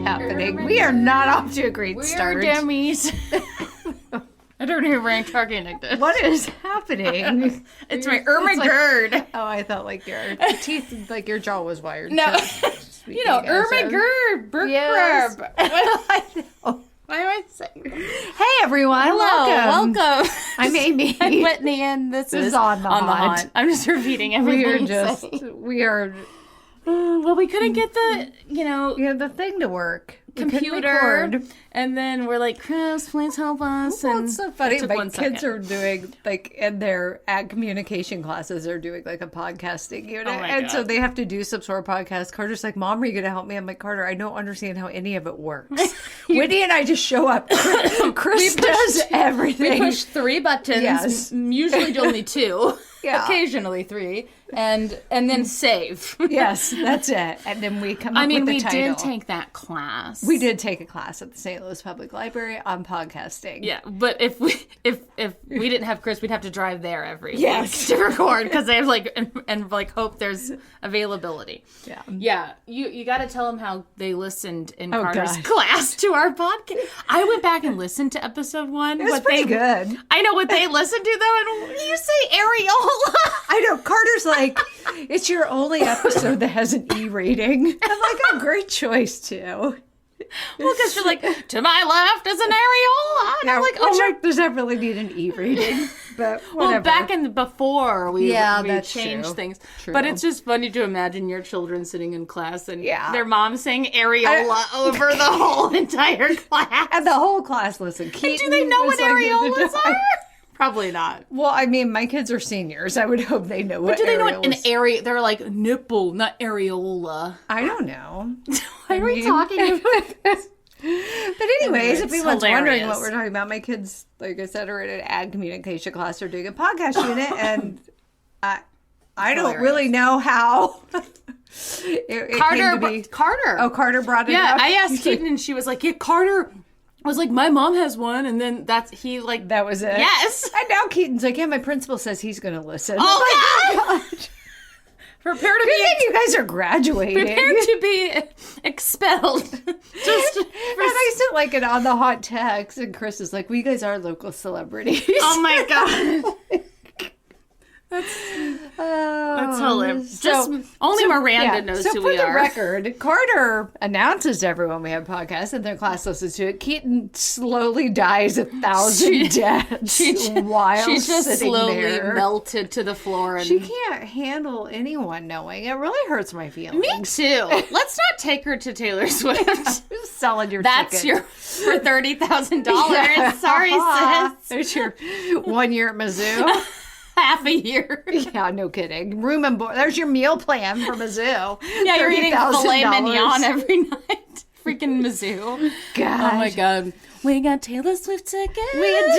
happening? We are not off to a great start. We're dummies. I don't even rank talking like this. What is happening? It's my Ermagerd. Like, oh, I thought like your teeth, like your jaw was wired. No. You know, Ermagerd. Burp yes. crab. I know. Why am I saying that? Hey, everyone. Hello. Welcome. I'm Amy. I'm Whitney, and this is On the Haunt. I'm just repeating everything. We are. Well, we couldn't get the, the thing to work. Computer, and then we're like, Chris, please help us. Well, and it's so funny. My kids second. are doing in their ag communication classes, they're doing like a podcasting unit, and so they have to do some sort of podcast. Carter's like, "Mom, are you going to help me?" I'm like, "Carter, I don't understand how any of it works." Whitney and I just show up. Chris does everything. We push 3 buttons. Yes. Usually only 2. Yeah. Occasionally 3, and then save. Yes, that's it. And then we come up with the title. We did take that class. We did take a class at the St. Louis Public Library on podcasting. Yeah, but if we didn't have Chris, we'd have to drive there every week to record because they have and hope there's availability. Yeah, yeah. You got to tell them how they listened in Carter's gosh. class to our podcast. I went back and listened to episode 1. It was pretty good. I know what they listened to though, and you say areola. I know. Carter's like, it's your only episode that has an E rating. I'm like, oh, great choice too. Well, because you're like, to my left is an areola. And I'm like, oh, does that really need an E rating? But whatever. Well, back in before we that's changed true. things. True. But it's just funny to imagine your children sitting in class and Yeah. their mom saying areola over the whole entire class. And the whole class listened. Do they know what areolas are? Probably not. Well, I mean, my kids are seniors. I would hope they know what But do they know areolas. what an area? They're like nipple, not areola. I don't know. Why are we talking about this? But anyways, if anyone's hilarious. wondering what we're talking about, my kids, like I said, are in an ag communication class. They're doing a podcast unit, and I don't really know how. It Carter. Oh, Carter brought it up. Yeah, I asked Keaton, and she was like, "Yeah, Carter." I was like, "My mom has one," and then that was it. Yes. And now Keaton's like, "Yeah, my principal says he's going to listen." Oh God. Prepare to you guys are graduating. Prepare to be expelled. And I sent it on the hot text, and Chris is like, "Well, you guys are local celebrities." Oh my God. That's hilarious. Only Miranda knows who we are. So for the record, Carter announces to everyone we have a podcast, and their class listens to it. Keaton slowly dies 1,000 deaths while she just sitting slowly there. Melted to the floor. And She can't handle anyone knowing. It really hurts my feelings. Me too. Let's not take her to Taylor Swift. Just selling your That's ticket. for $30,000. Sorry, sis. There's your 1 year at Mizzou. Half a year. Yeah, no kidding. Room and board. There's your meal plan for Mizzou. Yeah, you're eating filet $30,000. mignon every night. Freaking Mizzou. God. Oh my God. We got Taylor Swift tickets. We did.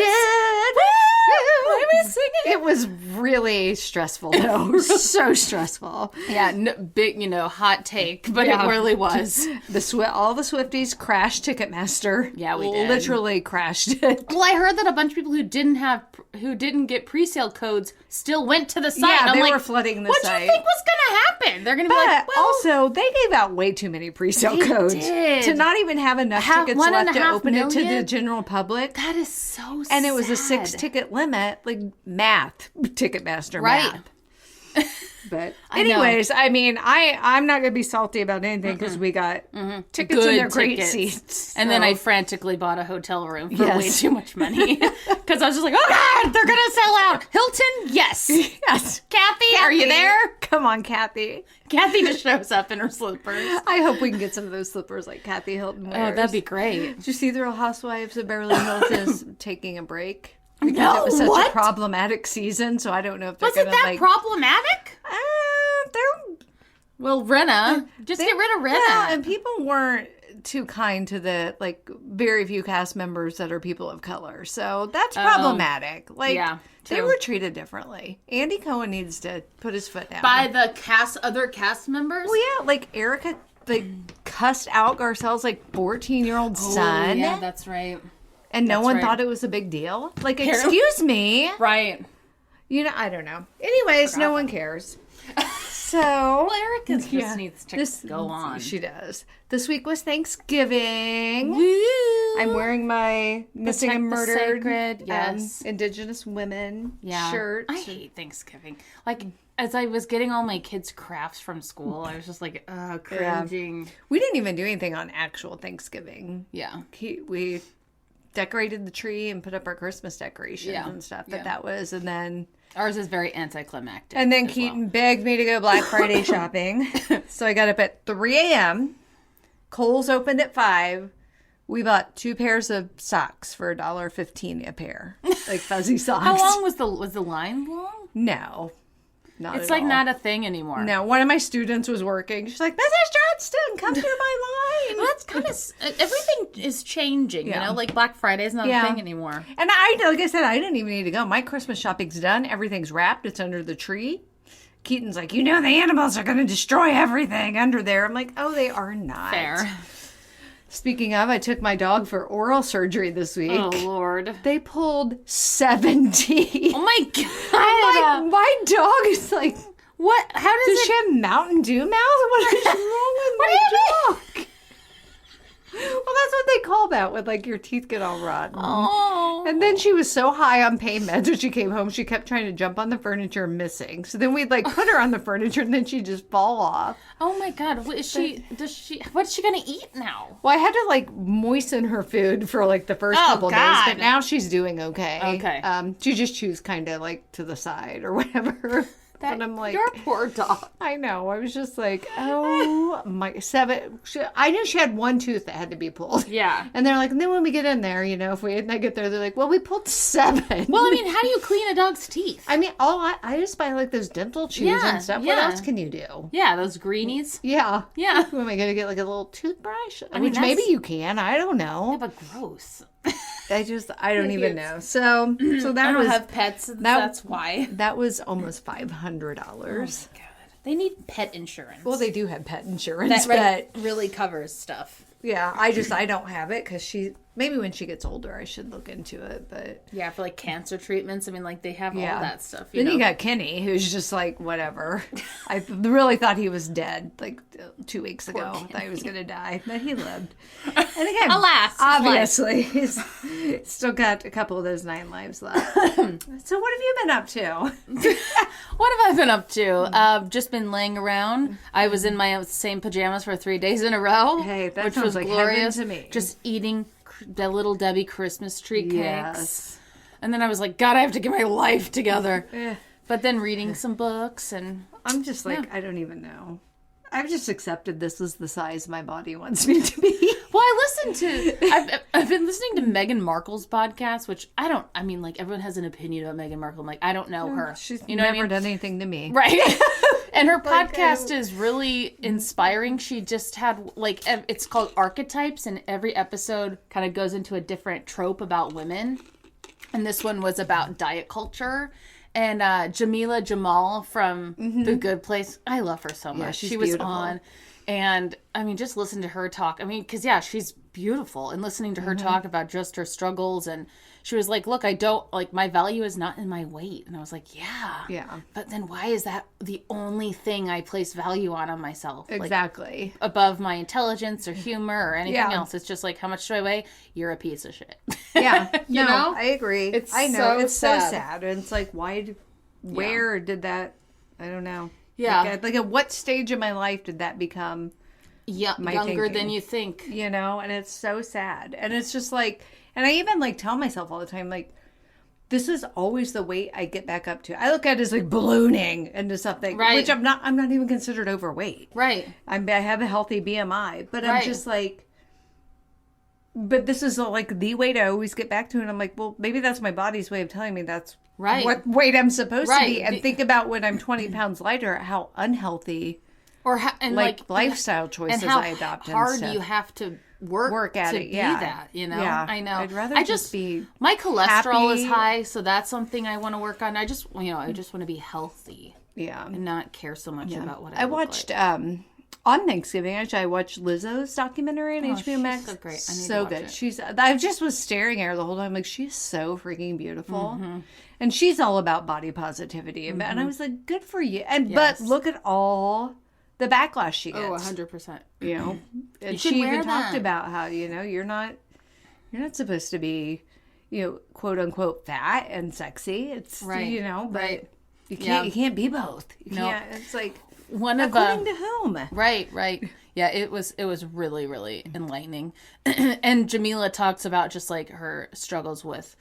Why are we singing? It was really stressful, though. So stressful. Yeah, big, hot take, but it really was. All the Swifties crashed Ticketmaster. Yeah, we did. Literally crashed it. Well, I heard that a bunch of people who didn't get pre-sale codes still went to the site. Yeah, and they I'm were like, flooding the what site. What do you think was going to happen? They're going to be like, well, also, they gave out way too many pre-sale codes. Did. To not even have enough tickets left to open it to the general public. That is so sad. And it was a 6-ticket limit, like math, Ticketmaster math. But anyways, I mean, I'm not going to be salty about anything because we got tickets Good and they're great tickets. seats. And then I frantically bought a hotel room for way too much money because I was just like, oh God, they're going to sell out. Hilton, yes. Yes. Kathy, are you there? Come on, Kathy. Kathy just shows up in her slippers. I hope we can get some of those slippers like Kathy Hilton wears. Oh, that'd be great. Did you see the Real Housewives of Beverly Hills is taking a break? Because No, it was such what? a problematic season, so I don't know if they're Was going it to that problematic? Well, Renna. Just get rid of Renna. Yeah, and people weren't too kind to the, very few cast members that are people of color. So that's problematic. They were treated differently. Andy Cohen needs to put his foot down. By the other cast members? Well, yeah, Erica, cussed out Garcelle's, 14-year-old son. Yeah, that's right. And no one thought it was a big deal. Excuse me. Right. I don't know. Anyways, no one cares. So, well, Erica just needs to go on. She does. This week was Thanksgiving. Woo! I'm wearing my Missing and Murdered Indigenous Women shirt. I hate Thanksgiving. Like, as I was getting all my kids' crafts from school, I was just like, cringing. Yeah. We didn't even do anything on actual Thanksgiving. Yeah. We decorated the tree and put up our Christmas decorations and stuff. But that was, and then... Ours is very anticlimactic. And then Keaton begged me to go Black Friday shopping. So I got up at 3 a.m. Kohl's opened at 5. We bought 2 pairs of socks for $1.15 a pair. Like fuzzy socks. How long was the line long? No. Not it's at like all. Not a thing anymore. No, one of my students was working. She's like, Mrs. Johnston, come through my line. Well, that's kind of, everything is changing, you know? Like Black Friday is not a thing anymore. And like I said, I didn't even need to go. My Christmas shopping's done. Everything's wrapped. It's under the tree. Keaton's like, the animals are going to destroy everything under there. I'm like, oh, they are not. Fair. Speaking of, I took my dog for oral surgery this week. Oh, Lord. They pulled 70. Oh, my God. My dog is like... What? How does she have Mountain Dew mouth? What is wrong with my dog? Well, that's what they call that when, like, your teeth get all rotten. Oh. And then she was so high on pain meds when she came home, she kept trying to jump on the furniture and missing. So then we'd, like, put her on the furniture and then she'd just fall off. Oh, my God. What's she going to eat now? Well, I had to, like, moisten her food for, like, the first couple days. But now she's doing okay. Okay. She just chews kind of, like, to the side or whatever. And I'm like, your poor dog. I know. I was just like, oh my 7. I knew she had one tooth that had to be pulled. Yeah. And they're like, and then when we get in there, if I get there, they're like, well, we pulled 7. Well, I mean, how do you clean a dog's teeth? I mean, I just buy like those dental chews and stuff. What else can you do? Yeah, those greenies. Yeah. Yeah. Am I going to get like a little toothbrush? Which maybe you can. I don't know. Yeah, but gross. I don't even know. So that I don't was have pets. That's why. That was almost $500. Oh my God. They need pet insurance. Well, they do have pet insurance, but really covers stuff. Yeah, I don't have it because maybe when she gets older I should look into it, but yeah, for like cancer treatments, I mean, like they have all that stuff. Then you got Kenny, who's just like whatever. I really thought he was dead like 2 weeks ago. I thought he was gonna die, but he lived. And again, alas, obviously, he's still got a couple of those 9 lives left. So what have you been up to? What have I been up to? Just been laying around. I was in my same pajamas for 3 days in a row. Hey, that which sounds was like glorious heaven to me. Just eating the Little Debbie Christmas tree cakes. Yes. And then I was like, God, I have to get my life together. Yeah. But then reading some books and... I'm just like, I don't even know. I've just accepted this is the size my body wants me to be. Well, I've been listening to Meghan Markle's podcast, which everyone has an opinion about Meghan Markle. I'm like, I don't know her. She's never done anything to me. Right. And her podcast is really inspiring. She just had, like, it's called Archetypes, and every episode kind of goes into a different trope about women. And this one was about diet culture. And Jamila Jamal from The Good Place, I love her so much. She was beautiful. On. And, I mean, just listen to her talk. I mean, because, she's beautiful. And listening to her talk about just her struggles. And she was like, look, my value is not in my weight. And I was like, yeah. But then why is that the only thing I place value on myself? Exactly. Like, above my intelligence or humor or anything else. It's just like, how much do I weigh? You're a piece of shit. Yeah. You know? I agree. I know. It's so sad. And it's like, where did that, I don't know. Yeah. Like at what stage of my life did that become younger than you think? And it's so sad. And it's just like, and I even like tell myself all the time, like, this is always the weight I get back up to. I look at it as like ballooning into something, which I'm not even considered overweight. Right. I have a healthy BMI, but I'm just like, but this is like the weight I always get back to. And I'm like, well, maybe that's my body's way of telling me that's what weight I'm supposed to be. And think about when I'm 20 pounds lighter, how unhealthy lifestyle choices I adopt. How hard you have to work at it. Be that, Yeah. I know. I'd rather just be my cholesterol happy. is high, so that's something I want to work on. I just want to be healthy. Yeah. And not care so much about what I watched, On Thanksgiving, actually, I watched Lizzo's documentary on HBO Max. So great. I need so to watch good. it. I just was staring at her the whole time, like, she's so freaking beautiful. And she's all about body positivity. And I was like, good for you. And But look at all the backlash she gets. Oh, 100%. You know? And she even talked about how, you know, you're not supposed to be, you know, quote unquote fat and sexy. It's, you know, but you can't be both. You can't. It's like, according to whom? Right. Yeah, it was really, really enlightening. And Jamila talks about just like her struggles with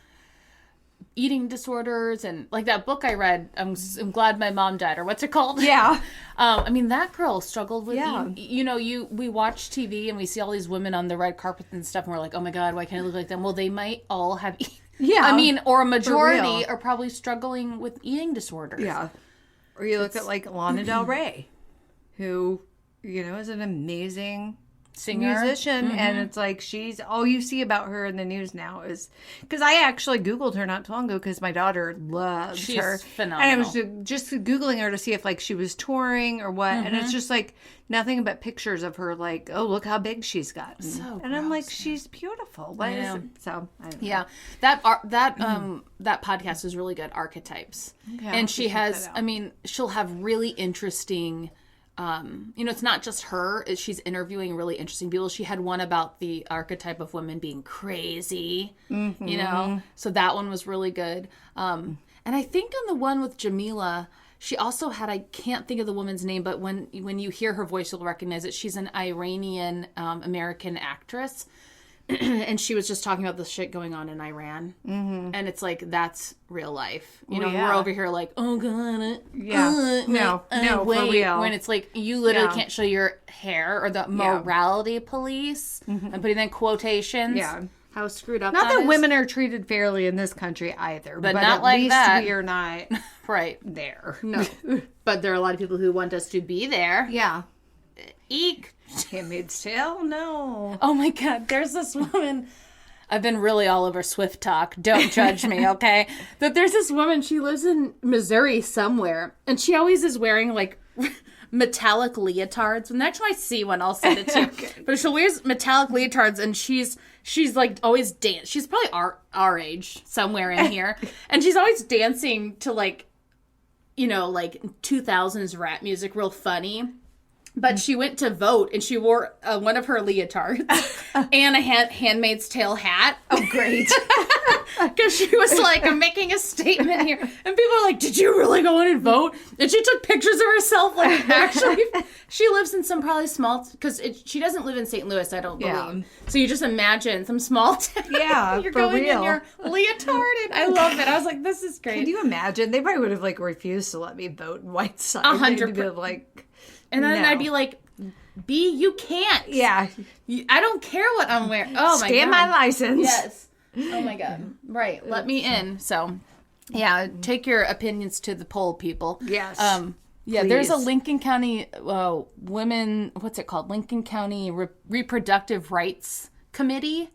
eating disorders and like that book I read, I'm glad my mom died, or what's it called? Yeah. I mean, that girl struggled with eating. You know, we watch TV and we see all these women on the red carpet and stuff, and we're like, oh my God, why can't I look like them? Well, they might all have I mean, or a majority are probably struggling with eating disorders. Yeah. Or you look at like Lana Del Rey, who, you know, is an amazing singer, musician, and it's like she's all you see about her in the news now is because I actually Googled her not too long ago because my daughter loves her. She's phenomenal. And I was just Googling her to see if like she was touring or what, and it's just like nothing but pictures of her like, oh, look how big she's gotten. And I'm like, she's beautiful. What is it? So I don't know. Yeah, that podcast is really good, Archetypes. Okay, and she has, I mean, she'll have really interesting. You know, it's not just her. She's interviewing really interesting people. She had one about the archetype of women being crazy, you know. So that one was really good. And I think on the one with Jamila, she also had, I can't think of the woman's name, but when you hear her voice, you'll recognize it. She's an Iranian American actress. And she was just talking about the shit going on in Iran. And it's like, that's real life. You know, we're over here like, oh, God. No, for real. When it's like, you literally can't show your hair, or the morality police. And putting in quotations. Yeah. How screwed up not that women are treated fairly in this country either. But not like that. At least we are not there. No. But there are a lot of people who want us to be there. Yeah. Eek. Handmaid's Tale? No. Oh my God, there's this woman. I've been really all over Swift Talk. Don't judge me, okay? But there's this woman, she lives in Missouri somewhere, and she always is wearing like metallic leotards. When the next time I see one, I'll send it to you. Okay. But she wears metallic leotards, and she's like always dance. She's probably our age, somewhere in here. And she's always dancing to like, you know, like 2000s rap music, real funny. But she went to vote, and she wore one of her leotards and a Handmaid's Tale hat. Oh, great. Because she was like, I'm making a statement here. And people are like, did you really go in and vote? And she took pictures of herself. Like, actually, she lives in some probably small, because she doesn't live in St. Louis, I don't believe. Yeah. So you just imagine some small town. Yeah, you're going real. in your leotard. And I love it. I was like, this is great. Can you imagine? They probably would have like refused to let me vote in white side. 100%. Like... And then I'd be like, B, you can't. Yeah. I don't care what I'm wearing. Oh, my God. Scan my license. Yes. Oh, my God. Right. Let me in. So, yeah, take your opinions to the poll, people. Yes. Yeah, please. There's a Lincoln County women, what's it called? Lincoln County Reproductive Rights Committee.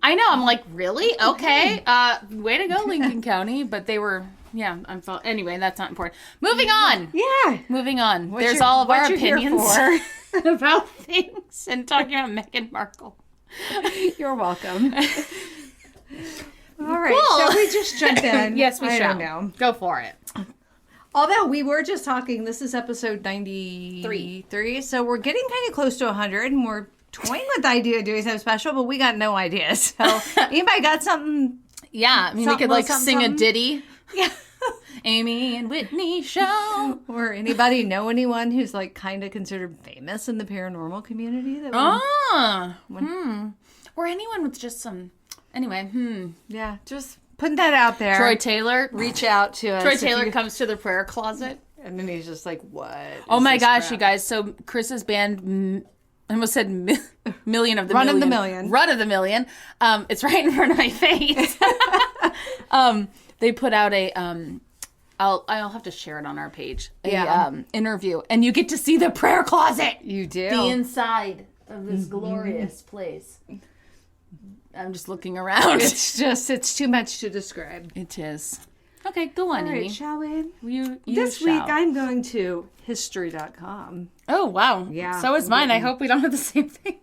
I know. I'm like, really? Okay. Way to go, Lincoln County. But they were... Yeah, anyway, that's not important. Moving on. Yeah. Moving on. There's all of our opinions about things and talking about Meghan Markle. You're welcome. All right. Cool. Shall we just jump in? Yes, we shall. I don't know. Go for it. Although we were just talking, this is episode 93, so we're getting kind of close to 100, and we're toying with the idea of doing something special, but we got no ideas. So, anybody got something? Yeah, I mean, we could like sing a ditty. Yeah. Amy and Whitney show. Or anybody know anyone who's like kind of considered famous in the paranormal community? That or anyone with just some... Anyway, Yeah, just putting that out there. Troy Taylor. Reach out to us. Troy Taylor comes to the prayer closet. And then he's just like, what? Oh my gosh, you guys. So Chris's band... I almost said Million of the Run Million. of the Million. Run of the Million. It's right in front of my face. They put out a, I'll have to share it on our page, interview. And you get to see the prayer closet. You do. The inside of this glorious place. I'm just looking around. It's too much to describe. It is. Okay, go on, All right, Amy. shall we? You this shall. week I'm going to history.com. Oh, wow. Yeah. So is mine. I hope we don't have the same thing.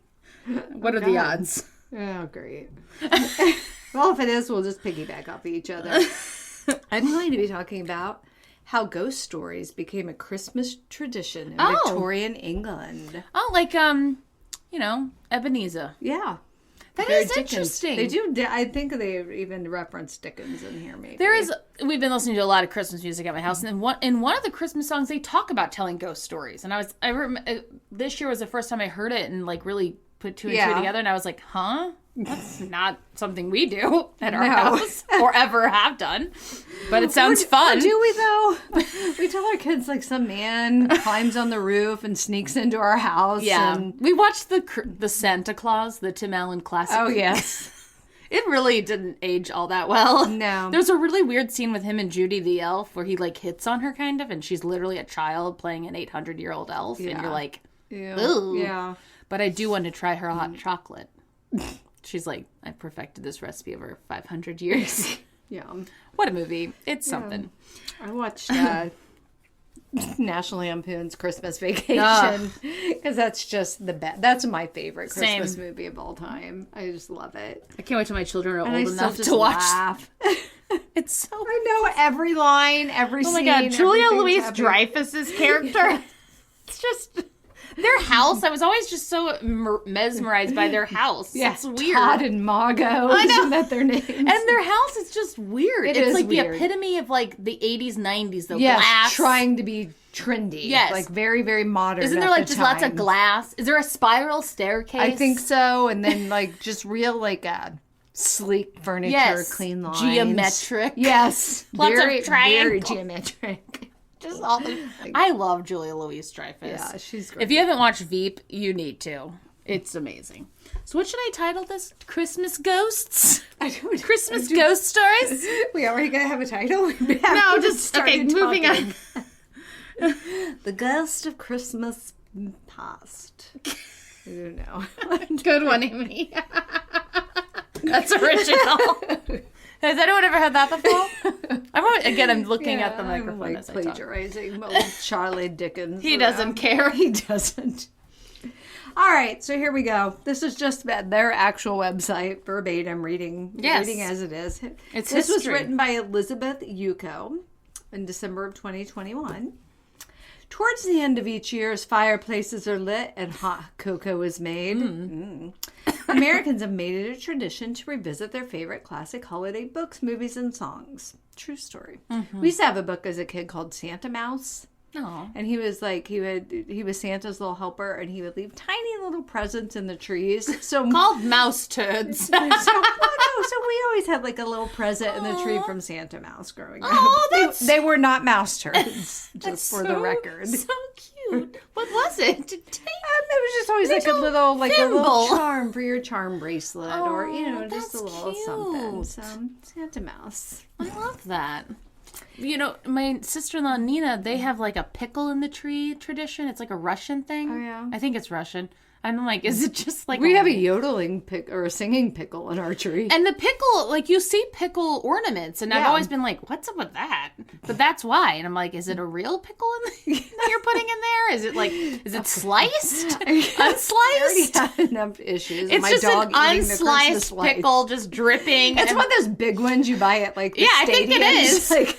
What are the odds? Oh, great. Well, if it is, we'll just piggyback off each other. I'm going to be talking about how ghost stories became a Christmas tradition in Victorian England. Oh, like, Ebenezer. Yeah. That is interesting. They do. I think they even reference Dickens in here. Maybe we've been listening to a lot of Christmas music at my house, and in one of the Christmas songs, they talk about telling ghost stories. And this year was the first time I heard it and like really put two and two together. And I was like, huh? That's not something we do at our house or ever have done. But it sounds fun. Or do we though? We tell our kids like some man climbs on the roof and sneaks into our house. Yeah, and... we watched the Santa Claus, the Tim Allen classic. Oh yes. It really didn't age all that well. No. There's a really weird scene with him and Judy the elf where he like hits on her kind of, and she's literally a child playing an 800-year-old elf, and you're like, ooh. Yeah. But I do want to try her hot chocolate. She's like, I perfected this recipe over 500 years. Yeah. What a movie. It's something. I watched National Lampoon's Christmas Vacation because that's just the best. That's my favorite Christmas movie of all time. I just love it. I can't wait till my children are old enough to watch. Laugh. It's so. I know every line, every scene. Oh my God, Julia Louis-Dreyfus's character. It's just. Their house, I was always just so mesmerized by their house. Yeah, it's weird. Todd and Margot. Isn't that their names? And their house is just weird. It's like weird. The epitome of like the 80s, 90s, the glass. Trying to be trendy. Yes. Like very, very modern. Isn't there like just lots of glass? Is there a spiral staircase? I think so. And then like just real like sleek furniture, clean lines. Geometric. Yes. Lots of triangles. Very geometric. Just all the. Like, I love Julia Louis-Dreyfus. Yeah, she's great. If you haven't watched Veep, you need to. It's amazing. So what should I title this? Christmas Ghosts? Christmas Ghost Stories? We already gotta have a title? No, just, okay, moving on. The Ghost of Christmas Past. I don't know. Good one, Amy. That's original. Has anyone ever heard that before? I'm looking at the microphone like as I talk. Plagiarizing old Charlie Dickens. He doesn't care. He doesn't. All right, so here we go. This is just their actual website, verbatim reading as it is. This was written by Elizabeth Yuko in December of 2021. Towards the end of each year, as fireplaces are lit and hot cocoa is made, Americans have made it a tradition to revisit their favorite classic holiday books, movies, and songs. True story. We used to have a book as a kid called Santa Mouse. Oh. And he was like, he was Santa's little helper, and he would leave tiny little presents in the trees. So called mouse turds. So we always had like a little present in the tree from Santa Mouse growing up. They were not mouse turds, just for the record. So cute. What was it? It was just always like a little charm for your charm bracelet, or just a little something. So Santa Mouse. I love that. My sister-in-law, Nina, they have like a pickle in the tree tradition. It's like a Russian thing. Oh, yeah. I think it's Russian. I'm like, is it just like... We have a yodeling or a singing pickle in our tree. And the pickle, like you see pickle ornaments, and I've always been like, what's up with that? But that's why. And I'm like, is it a real pickle that you're putting in there? Is it sliced? Unsliced? I already had enough issues. It's my just dog an unsliced pickle just dripping. It's one of those big ones you buy at like the I think it is. Like,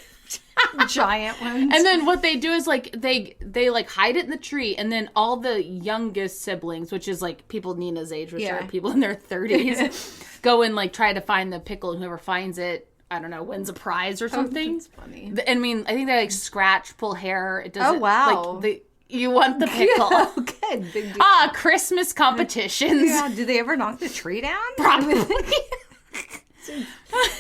giant ones. And then what they do is like they like hide it in the tree, and then all the youngest siblings, which is like people Nina's age, which are people in their 30s, go and like try to find the pickle, and whoever finds it, I don't know, wins a prize or something. That's funny. I mean, I think they like scratch, pull hair. It doesn't. Oh wow! Like, you want the pickle? Yeah, good. Big deal. Christmas competitions. Yeah. Do they ever knock the tree down? Probably.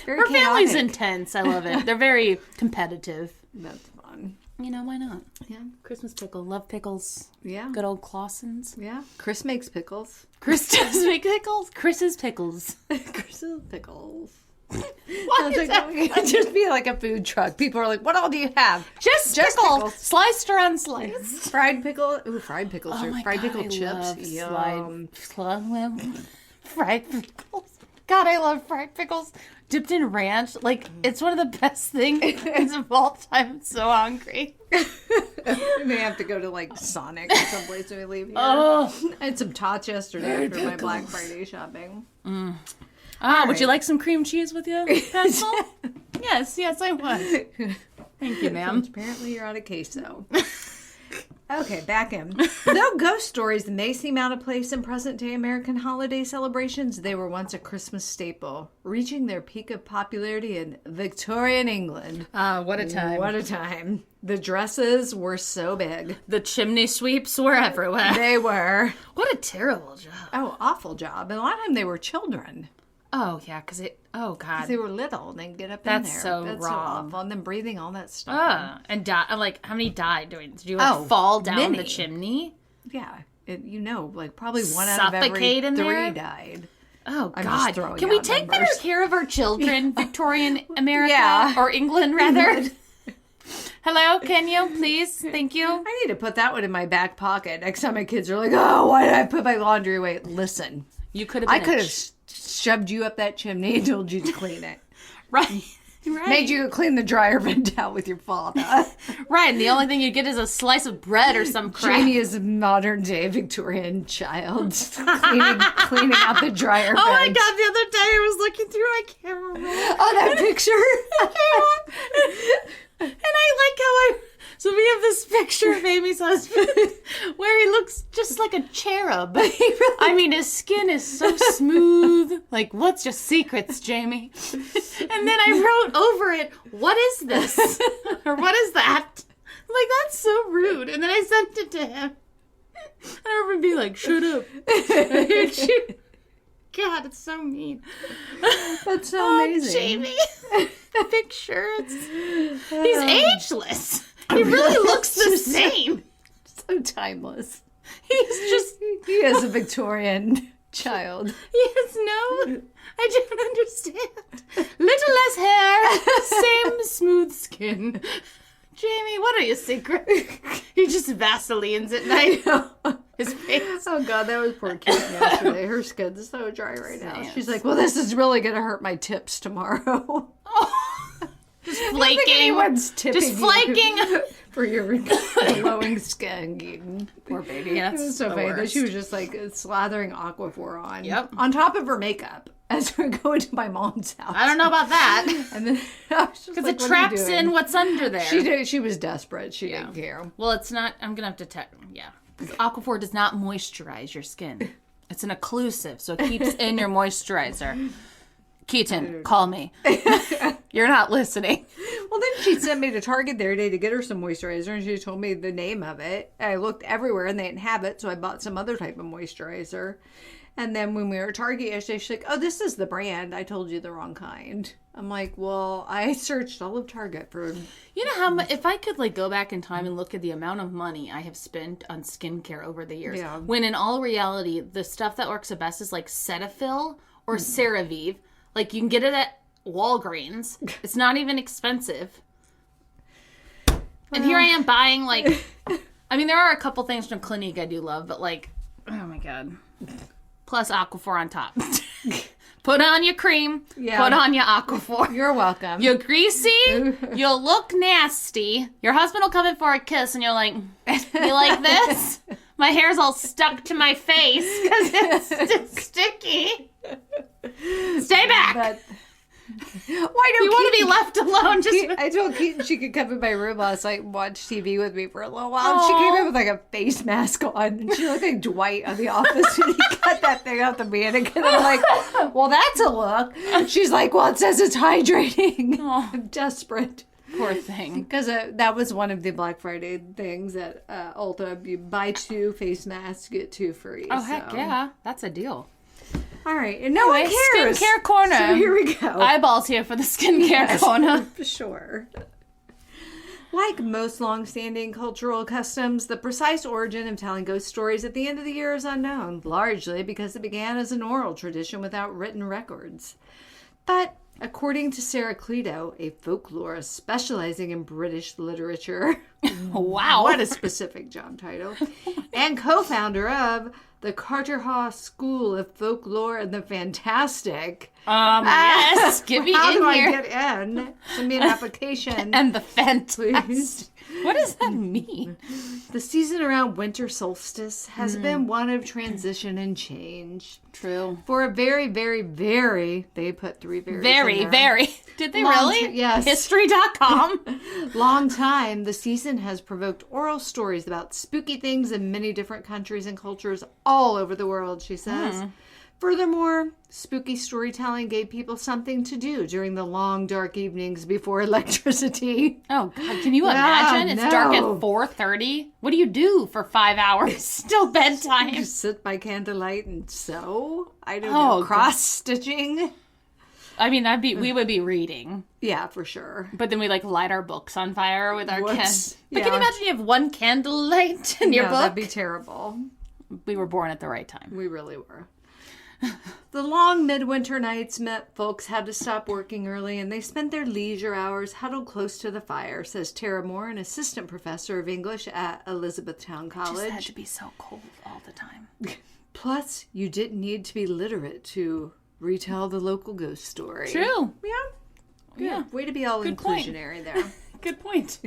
Her family's intense. I love it. They're very competitive. That's fun. Why not? Yeah. Christmas pickle. Love pickles. Yeah. Good old Clausens. Yeah. Chris makes pickles. Chris does make pickles? Chris's pickles. Chris's pickles. What is that? It'd just be like a food truck. People are like, what all do you have? Just pickles. Sliced or unsliced. Fried pickle. Ooh, fried pickles. Fried pickle chips. Fried pickles. God, I love fried pickles. dipped in ranch. Like, it's one of the best things of all time. I'm so hungry. We may have to go to, like, Sonic or someplace when we leave here. Oh. I had some tots yesterday after my Black Friday shopping. Would you like some cream cheese with your pencil? Yes, I would. Thank you, ma'am. Apparently you're out of queso. Okay, back in. Though ghost stories may seem out of place in present-day American holiday celebrations, they were once a Christmas staple, reaching their peak of popularity in Victorian England. What a time. What a time. The dresses were so big. The chimney sweeps were everywhere. They were. What a terrible job. Oh, awful job. And a lot of time they were children. Oh, yeah, because oh, God. They were little and they'd get up in there. That's so wrong. So awful. And then breathing all that stuff. And like, how many died doing? Did you fall down the chimney? Yeah. Like probably one out of every three died. Oh, God. Can we take better care of our children, Victorian America? Yeah. Or England, rather? Hello, can you, please? Thank you. I need to put that one in my back pocket. Next time my kids are like, oh, why did I put my laundry away? Listen. You could have been shoved you up that chimney and told you to clean it. Right. Made you clean the dryer vent out with your father. Right, and the only thing you get is a slice of bread or some crap. Jamie is a modern day Victorian child cleaning out the dryer vent. Oh my God, the other day I was looking through my camera roll. Oh, that picture? And I like how so we have this picture of Amy's husband where he looks just like a cherub. I mean, his skin is so smooth. Like, what's your secrets, Jamie? And then I wrote over it, what is this? Or what is that? I'm like, that's so rude. And then I sent it to him. And I would be like, shut up. I hate you. God, it's so mean. That's so amazing. Jamie. The picture. He's ageless. He really looks the same. So timeless. He is a Victorian child. He has I don't understand. Little less hair, same smooth skin. Jamie, what are your secrets? He just Vaselines at night. His face. Oh, God, that was poor Kate yesterday. Her skin's so dry right now. She's like, well, this is really going to hurt my tips tomorrow. Just flaking. Just flaking. For your glowing skin. Poor baby. Yeah, that's it was so funny that she was just like slathering Aquaphor on. Yep. On top of her makeup as we're going to my mom's house. I don't know about that. And then because it traps in what's under there. She was desperate. She didn't care. Well, it's not. I'm gonna have to Aquaphor does not moisturize your skin. It's an occlusive, so it keeps in your moisturizer. Keaton, call me. You're not listening. Well, then she sent me to Target the other day to get her some moisturizer, and she told me the name of it. I looked everywhere, and they didn't have it, so I bought some other type of moisturizer. And then when we were at Target yesterday, she's like, oh, this is the brand. I told you the wrong kind. I'm like, well, I searched all of Target for... You know how much... If I could, like, go back in time and look at the amount of money I have spent on skincare over the years, when in all reality, the stuff that works the best is, like, Cetaphil or CeraVe. Like, you can get it at Walgreens. It's not even expensive. And here I am buying, like... I mean, there are a couple things from Clinique I do love, but, like... Oh, my God. Plus Aquaphor on top. Put on your cream. Yeah. Put on your Aquaphor. You're welcome. You're greasy. You'll look nasty. Your husband will come in for a kiss, and you're like, you like this? My hair's all stuck to my face because it's sticky. Stay back. Why don't you want to be left alone? I told Keaton she could come in my room last night and watch TV with me for a little while. And she came in with like a face mask on, and she looked like Dwight on The Office when he cut that thing out the mannequin. I'm like, well, that's a look. She's like, well, it says it's hydrating. I'm desperate. Poor thing. Because that was one of the Black Friday things at Ulta. You buy 2 face masks, get 2 free. Oh, heck yeah. That's a deal. All right. And no one cares. Skincare corner. So here we go. Eyeballs here for the skincare corner. For sure. Like most long-standing cultural customs, the precise origin of telling ghost stories at the end of the year is unknown, largely because it began as an oral tradition without written records. But According to Sarah Cleto, a folklorist specializing in British literature. Wow. What a specific job title. And co-founder of the Carterhaugh School of Folklore and the Fantastic. Yes, get me How in do here. I get in? Send me an application. And the Fantastic. Please. What does that mean? The season around winter solstice has been one of transition and change. True. For a very, very, very, they put 3 varies Very, in there. very. Did they Long really? yes. History.com. Long time, the season has provoked oral stories about spooky things in many different countries and cultures all over the world, she says. Furthermore, spooky storytelling gave people something to do during the long, dark evenings before electricity. Oh, God. Can you imagine? It's dark at 4:30. What do you do for 5 hours? Still bedtime. You sit by candlelight and sew? I don't know. Cross-stitching? I mean, we would be reading. Yeah, for sure. But then we light our books on fire with our candles. But Yeah. can you imagine you have one candlelight in your book? That'd be terrible. We were born at the right time. We really were. The long midwinter nights meant folks had to stop working early, and they spent their leisure hours huddled close to the fire, says Tara Moore, an assistant professor of English at Elizabethtown College. It just had to be so cold all the time. Plus, you didn't need to be literate to retell the local ghost story. True. Yeah. Good. Yeah. Way to be all Good point. inclusionary there. Good point.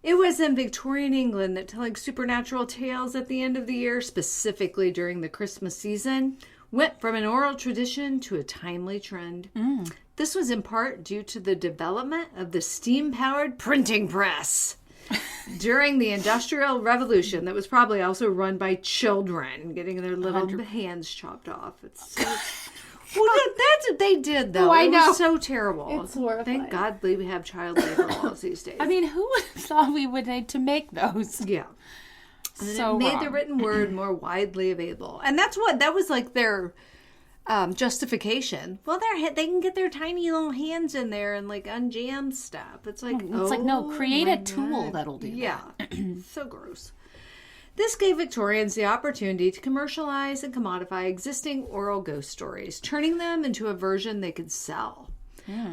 It was in Victorian England that telling supernatural tales at the end of the year, specifically during the Christmas season, went from an oral tradition to a timely trend. This was in part due to the development of the steam-powered printing press during the Industrial Revolution that was probably also run by children, getting their little hands chopped off. It's so... Well, that's what they did, though. Oh, I It know. was so terrible. It's horrifying. Thank God we have child labor laws these days. I mean, who would have thought we would need to make those? Yeah. And So it made wrong. the written word more widely available. And that was like their justification. Well, they can get their tiny little hands in there and unjam stuff. It's like, no, create my a tool God. that'll do Yeah. So gross. This gave Victorians the opportunity to commercialize and commodify existing oral ghost stories, turning them into a version they could sell.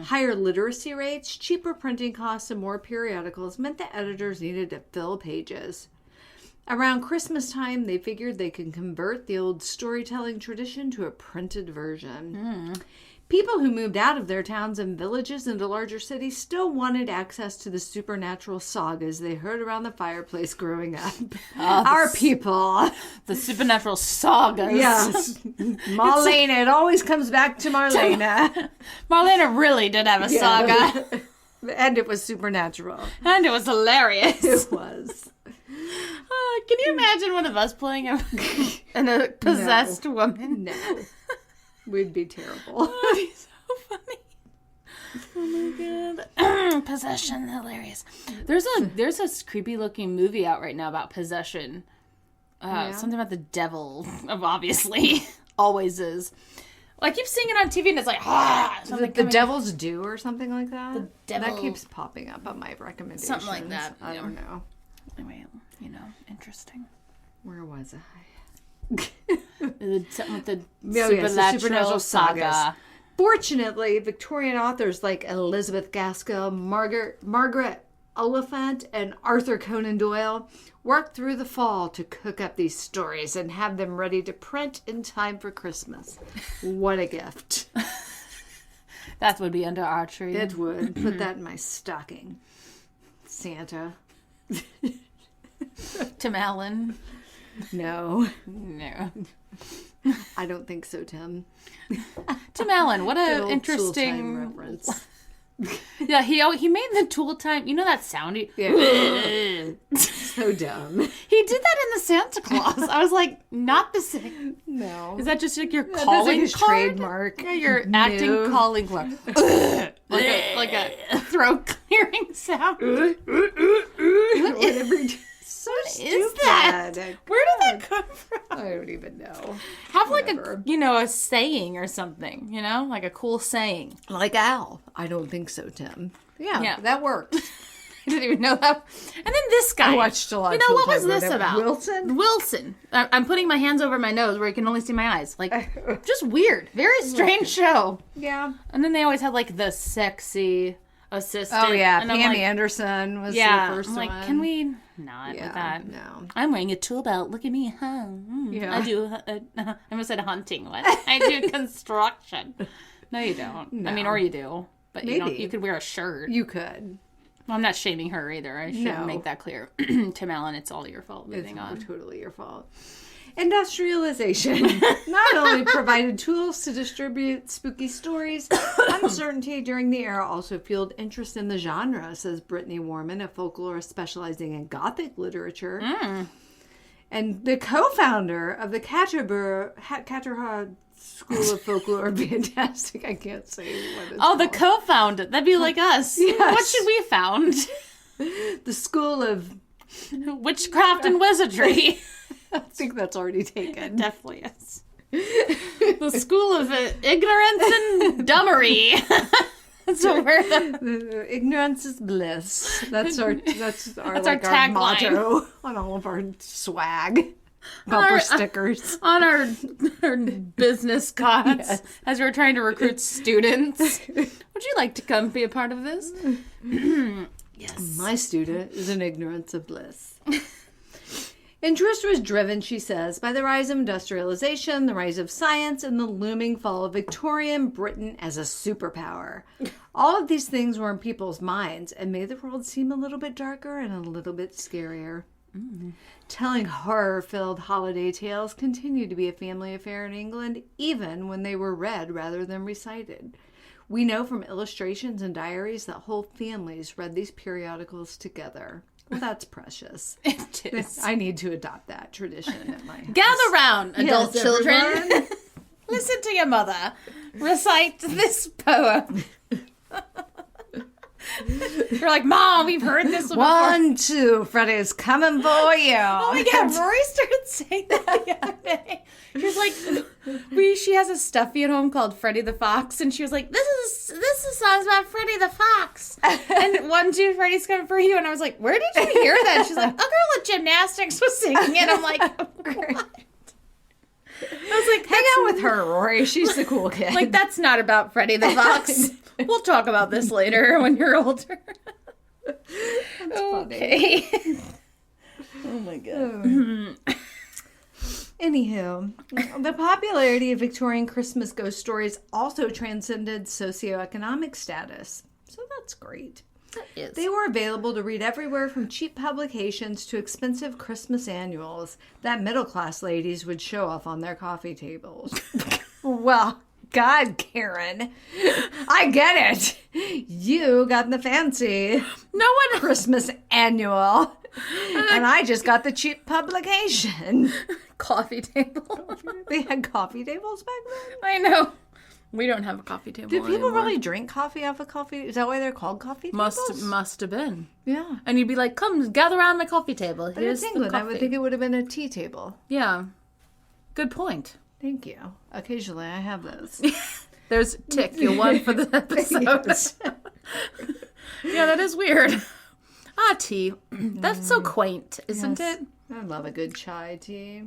Higher literacy rates, cheaper printing costs, and more periodicals meant that editors needed to fill pages. Around Christmas time, they figured they could convert the old storytelling tradition to a printed version. People who moved out of their towns and villages into larger cities still wanted access to the supernatural sagas they heard around the fireplace growing up. Our people. The supernatural sagas. Yes. Marlena. It always comes back to Marlena. Marlena really did have a saga. And it was supernatural. And it was hilarious. It was. Can you imagine one of us playing a possessed woman? No. We'd be terrible. That'd be so funny. Oh my God. Possession, hilarious. There's a creepy looking movie out right now about possession. Something about the devil, obviously. Always is. Well, I keep seeing it on TV and it's like, The Devil's Due or something like that? The Devil- That keeps popping up on my recommendations. Something like that, I yeah. don't know. Anyway, interesting. Where was I? Something with the The supernatural saga. Fortunately, Victorian authors like Elizabeth Gaskell, Margaret Oliphant, and Arthur Conan Doyle worked through the fall to cook up these stories and have them ready to print in time for Christmas. What a gift. That would be under our tree. It would. Put that in my stocking. Santa. Tim Allen. No. No. I don't think so, Tim. Tim Allen, what Good an old Tool Time interesting reference. Yeah, he made the Tool Time. You know that sound? Yeah. So dumb. He did that in the Santa Claus. I was like, not the same. No. Is that just like your That's calling his card? trademark. Yeah, your acting No. calling card. like a throat clearing sound. Whatever. So stupid. Is that? Where did that come from? I don't even know. Have like Whatever. a saying or something, like a cool saying. Like Al. I don't think so, Tim. Yeah, Yeah. that works. I didn't even know that. And then this guy. I watched a lot. You know, what was this about? Wilson. I'm putting my hands over my nose where you can only see my eyes. Like, just weird. Very strange show. Yeah. And then they always had, like, the sexy assistant. Oh, yeah. Pam Anderson was the first one. Like, can we not with that? No. I'm wearing a tool belt. Look at me. Huh? Yeah. I do. I almost said hunting. What? I do construction. No, you don't. No. I mean, or you do. But Maybe. you don't. You could wear a shirt. You could. Well, I'm not shaming her either. I should make that clear. Tim Allen, it's all your fault. Moving on. It's totally your fault. Industrialization not only provided tools to distribute spooky stories, uncertainty during the era also fueled interest in the genre, says Brittany Warman, a folklorist specializing in Gothic literature. And the co-founder of the Caterhad School of Folklore. Fantastic. I can't say what it's called. The co-founder. That'd be like us. Yes. What should we found? The School of Witchcraft and Wizardry. I think that's already taken. It definitely is. The School of Ignorance and Dummery. So we're the ignorance is bliss. That's our our our tagline. motto on all of our swag. Bumper stickers. On our business cards as we're trying to recruit students. Would you like to come be a part of this? Yes. My student is in ignorance of bliss. Interest was driven, she says, by the rise of industrialization, the rise of science, and the looming fall of Victorian Britain as a superpower. All of these things were in people's minds and made the world seem a little bit darker and a little bit scarier. Telling horror-filled holiday tales continued to be a family affair in England, even when they were read rather than recited. We know from illustrations and diaries that whole families read these periodicals together. Well, that's precious. It is. I need to adopt that tradition at my house. Gather round, adult Yes, children. everyone. Listen to your mother recite this poem. You're like, Mom, we've heard this one before. 1, 2, Freddy's coming for you. Oh my God, Rory started saying that the other day. She was like, she has a stuffy at home called Freddy the Fox, and she was like, this is songs about Freddy the Fox. And 1, 2, Freddy's coming for you. And I was like, where did you hear that? She's like, a girl at gymnastics was singing it. I'm like, what? I was like, hang out with her, Rory. She's the cool kid. Like, that's not about Freddy the Fox. We'll talk about this later when you're older. That's okay. funny. Oh my God. Anywho, the popularity of Victorian Christmas ghost stories also transcended socioeconomic status. So that's great. That is. They were available to read everywhere from cheap publications to expensive Christmas annuals that middle-class ladies would show off on their coffee tables. Well, God, Karen, I get it. You got the fancy Christmas annual, and I just got the cheap publication. Coffee table. They had coffee tables back then? I know. We don't have a coffee table Do people anymore. really drink coffee off a coffee? Is that why they're called coffee tables? Must have been. Yeah. And you'd be like, come gather around my coffee table. But Here's in the England, coffee. I would think it would have been a tea table. Yeah. Good point. Thank you. Occasionally I have those. There's tick. You're one for the episode. Yeah, that is weird. Tea. That's so quaint, isn't Yes. it? I love a good chai tea.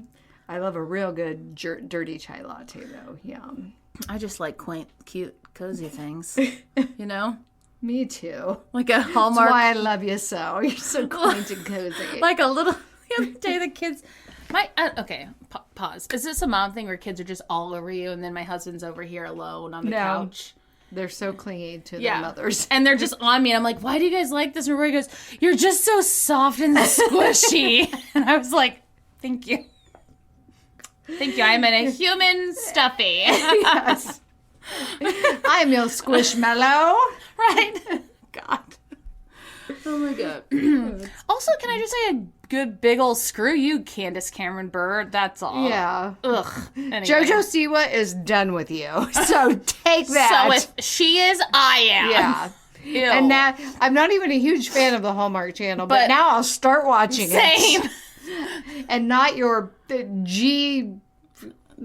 I love a real good dirty chai latte, though. Yum. I just like quaint, cute, cozy things. You know? Me too. Like a That's Hallmark. why I love you so. You're so quaint and cozy. Like a little... The other day, the kids... Okay, pause. Is this a mom thing where kids are just all over you and then my husband's over here alone on the couch? They're so clingy to their mothers. And they're just on me. And I'm like, why do you guys like this? And Rory goes, you're just so soft and squishy. And I was like, thank you. Thank you. I'm in a human stuffy. Yes. I'm your squishmallow. Right? God. Oh my God. Also, can I just say a good big old screw you, Candace Cameron Bure? That's all. Yeah. Ugh. Anyway. JoJo Siwa is done with you. So take that. So if she is, I am. Yeah. Ew. And now, I'm not even a huge fan of the Hallmark Channel, but now I'll start watching it. Same. And not your G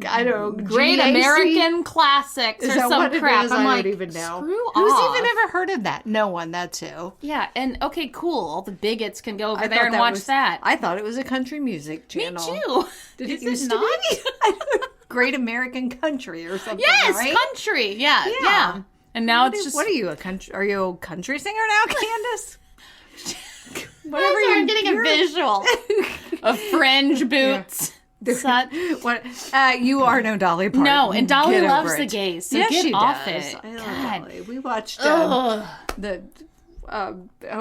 I don't know, Great GAC? American Classics or some crap. I'm I like, don't even know. Screw Who's off. even ever heard of that? No one. That's who. Yeah, and okay, cool. All the bigots can go over there and watch that. I thought it was a country music channel. Me too. Did Is it used not? to be? Great American Country or something. Yes, right? country. Yeah. And now it's just. What are you, a country? Are you a country singer now, Candace? Whatever. I'm getting a visual of fringe boots. What? You are no Dolly Parton. No, and Dolly Get loves over the it. gays. So yes, get she off does. it. I love God. Dolly. We watched the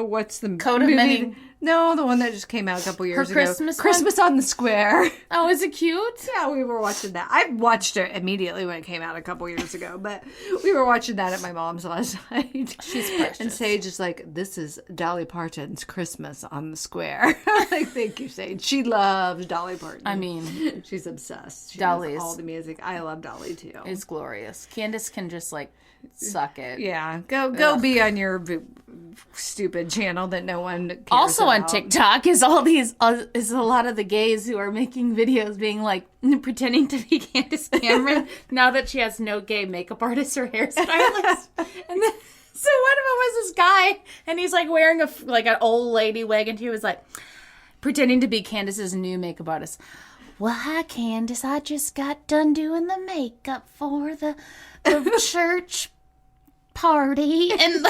what's the Coat of movie? Many. No, the one that just came out a couple years ago. Christmas one? Christmas on the Square. Oh, is it cute? Yeah, we were watching that. I watched it immediately when it came out a couple years ago, but we were watching that at my mom's last night. She's precious. And Sage is like, this is Dolly Parton's Christmas on the Square. I'm like, thank you, Sage. She loves Dolly Parton. I mean, she's obsessed. She Dolly's loves all the music. I love Dolly too. It's glorious. Candace can just like suck it. Yeah, go be on your stupid channel that no one cares Also about. on TikTok is all these is a lot of the gays who are making videos being like pretending to be Candace Cameron now that she has no gay makeup artist or hairstylist. And then so one of them was this guy and he's like wearing an old lady wig and he was like pretending to be Candace's new makeup artist. Well, hi Candace, I just got done doing the makeup for the church party, and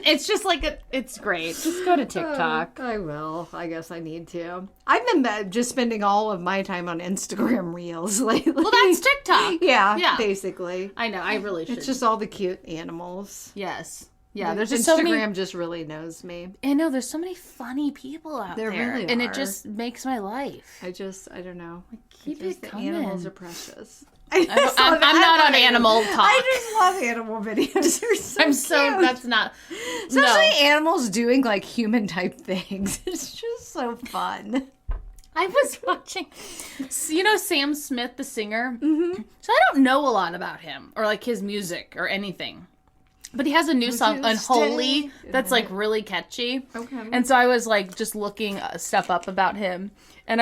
it's just like it's great. Just go to TikTok. I will. I guess I need to. I've been just spending all of my time on Instagram Reels lately. Well, that's TikTok. Yeah, basically. I know. I really should. It's just all the cute animals. Yes. Yeah. There's Instagram just so many. Just really knows me. I know. There's so many funny people out there, really and are. it just makes my life. I don't know. Keep it the coming. animals are precious. I'm not on animal talk. I just love animal videos. They're so cute. That's not. Especially animals doing like human type things. It's just so fun. I was watching, Sam Smith, the singer. Mm-hmm. So I don't know a lot about him or like his music or anything. But he has a new song, Unholy, that's like really catchy. Okay. And so I was like just looking stuff up about him. And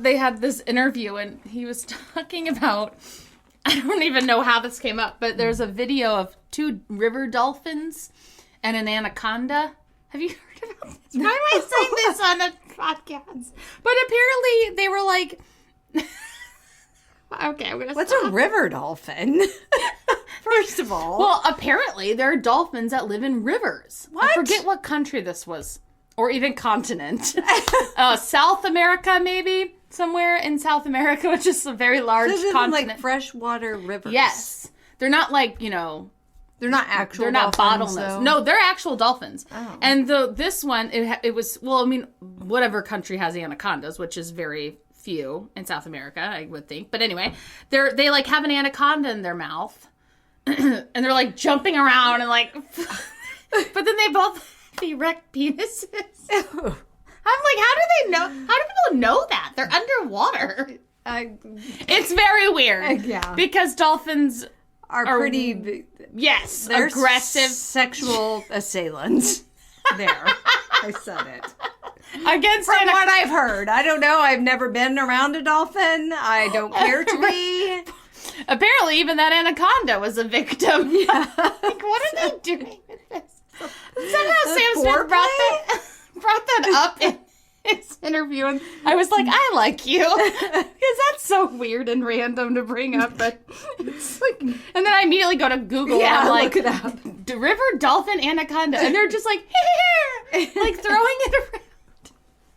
they had this interview and he was talking about, I don't even know how this came up, but there's a video of 2 river dolphins and an anaconda. Have you heard about this? Why am I saying this on a podcast? But apparently they were like, okay, I'm going to What's a river dolphin? First of all. Well, apparently there are dolphins that live in rivers. What? I forget what country this was. Or even continent. South America, maybe? Somewhere in South America, which is a very large continent. Like freshwater rivers. Yes. They're not like, They're not actual they're not dolphins, bottlenecks. though. No, they're actual dolphins. Oh. And this one, it was, whatever country has anacondas, which is very few in South America, I would think. But anyway, they like have an anaconda in their mouth. And they're like jumping around and like, but then they both erect penises. I'm like, how do they know? How do people know that? They're underwater. It's very weird. Yeah. Because dolphins are pretty. Yes. They're aggressive. Sexual assailants. There. I said it. From what I've heard. I don't know. I've never been around a dolphin. I don't care to be. Apparently, even that anaconda was a victim. Yeah. Like, what are they doing with this? Somehow Sam Smith brought that up in his interview, and I was like, I like you. Because that's so weird and random to bring up, but it's like, and then I immediately go to Google and I'm like, look it up. River dolphin anaconda, and they're just like, like throwing it around.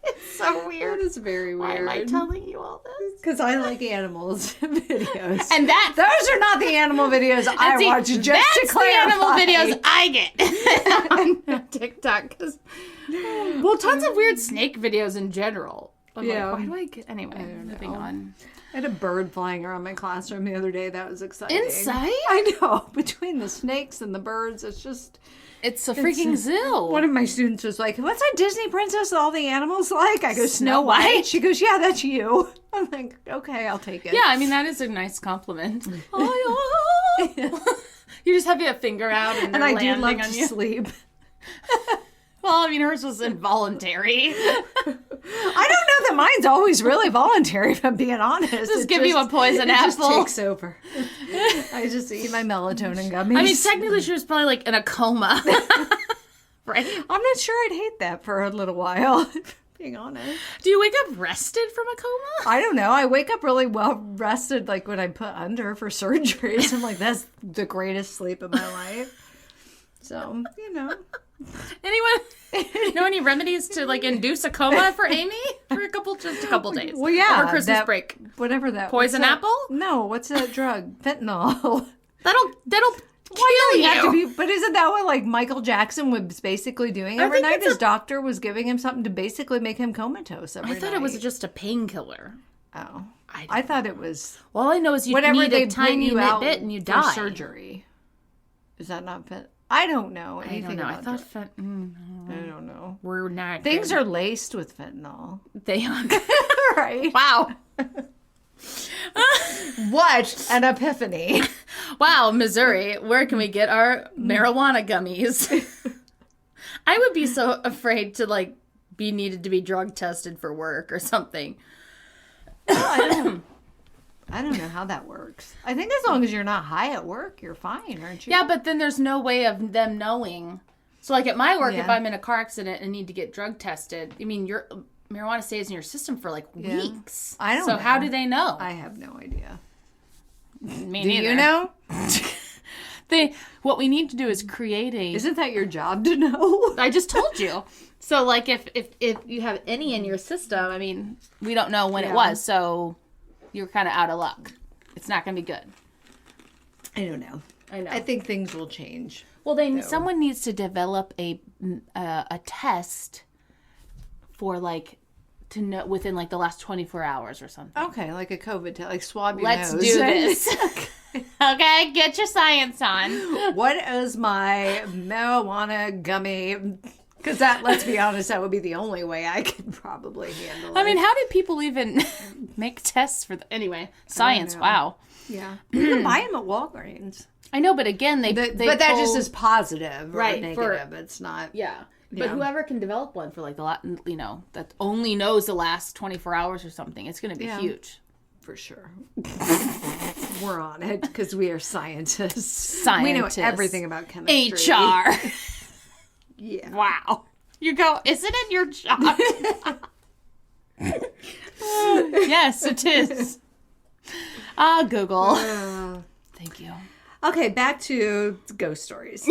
It's so weird. That is very weird. Why am I telling you all this? Because I like animals videos. And those are not the animal videos I watch, just to clarify. That's the animal videos I get on TikTok. Tons of weird snake videos in general. I'm like, why do I get... Anyway, moving on. I had a bird flying around my classroom the other day. That was exciting. Inside? I know. Between the snakes and the birds, it's just... It's a freaking zill. One of my students was like, what's that Disney princess that all the animals like? I go, Snow White? She goes, yeah, that's you. I'm like, okay, I'll take it. Yeah, I mean, that is a nice compliment. You just have your finger out and I do love to sleep. Well, alcohol. I mean, hers was involuntary. I don't know that mine's always really voluntary, if I'm being honest. Just give you a poison apple. It just takes over. I just eat my melatonin gummies. I mean, technically she was probably like in a coma. Right? I'm not sure I'd hate that for a little while, being honest. Do you wake up rested from a coma? I don't know. I wake up really well rested, like when I put under for surgeries. I'm like, that's the greatest sleep of my life. So, you know. Anyone know any remedies to like induce a coma for Amy for just a couple days? Well, yeah, over Christmas break. Whatever that. Poison apple? No, what's that drug? Fentanyl. That'll kill you. Have to be, but isn't that what like Michael Jackson was basically doing every night? His doctor was giving him something to basically make him comatose every night. I thought it was just a painkiller. Oh, I thought it was. Well, all I know is you need a tiny bit and you die. Surgery. Is that not fentanyl? I don't know anything about I thought I don't know. We're not. Things are laced with fentanyl. They are. Right. Wow. What an epiphany. Wow, Missouri, where can we get our marijuana gummies? I would be so afraid to like be needed to be drug tested for work or something. I don't know how that works. I think as long as you're not high at work, you're fine, aren't you? Yeah, but then there's no way of them knowing. So like at my work, if I'm in a car accident and need to get drug tested, I mean, your marijuana stays in your system for like weeks. I don't know. So how do they know? I have no idea. Me do neither. You know? What we need to do is create a... Isn't that your job to know? I just told you. So like if you have any in your system, I mean, we don't know when it was, so you're kind of out of luck. It's not going to be good. I don't know. I know. I think things will change. Well, someone needs to develop a test for like to know within like the last 24 hours or something. Okay, like a COVID test, like swab your Let's nose. do this. Okay, get your science on. What is my marijuana gummy? Because that, let's be honest, that would be the only way I could probably handle it. I mean, how did people even make tests for anyway, science, wow. Yeah. You can buy them at Walgreens. I know, but again, they but that just is positive, right? Negative. It's not. Yeah. But whoever can develop one for like that only knows the last 24 hours or something, it's going to be huge. For sure. We're on it because we are scientists. We know everything about chemistry. HR. Yeah. Wow. You go, isn't it your job? Yes, it is. Google. Thank you. Okay, back to ghost stories.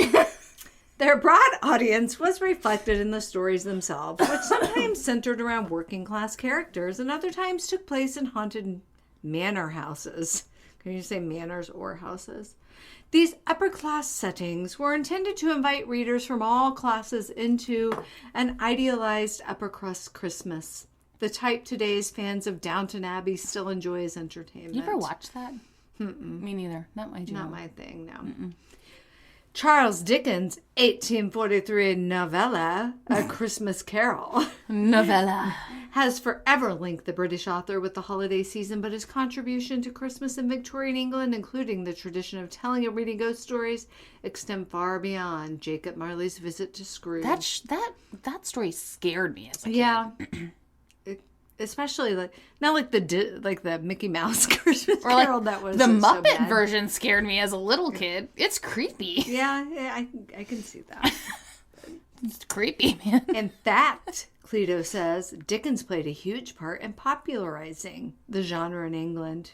Their broad audience was reflected in the stories themselves, which sometimes centered around working class characters and other times took place in haunted manor houses. Can you say manors or houses? These upper class settings were intended to invite readers from all classes into an idealized upper crust Christmas, the type today's fans of Downton Abbey still enjoy as entertainment. You ever watch that? Me neither. Not my jam. Not my thing, no. Charles Dickens' 1843 novella, A Christmas Carol, has forever linked the British author with the holiday season, but his contribution to Christmas in Victorian England, including the tradition of telling and reading ghost stories, extend far beyond Jacob Marley's visit to Scrooge. That story scared me as a kid. Yeah. Especially not like the Mickey Mouse Christmas Carol that was the Muppet version scared me as a little kid. It's creepy. Yeah, I can see that. It's creepy, man. In fact, Cleto says Dickens played a huge part in popularizing the genre in England.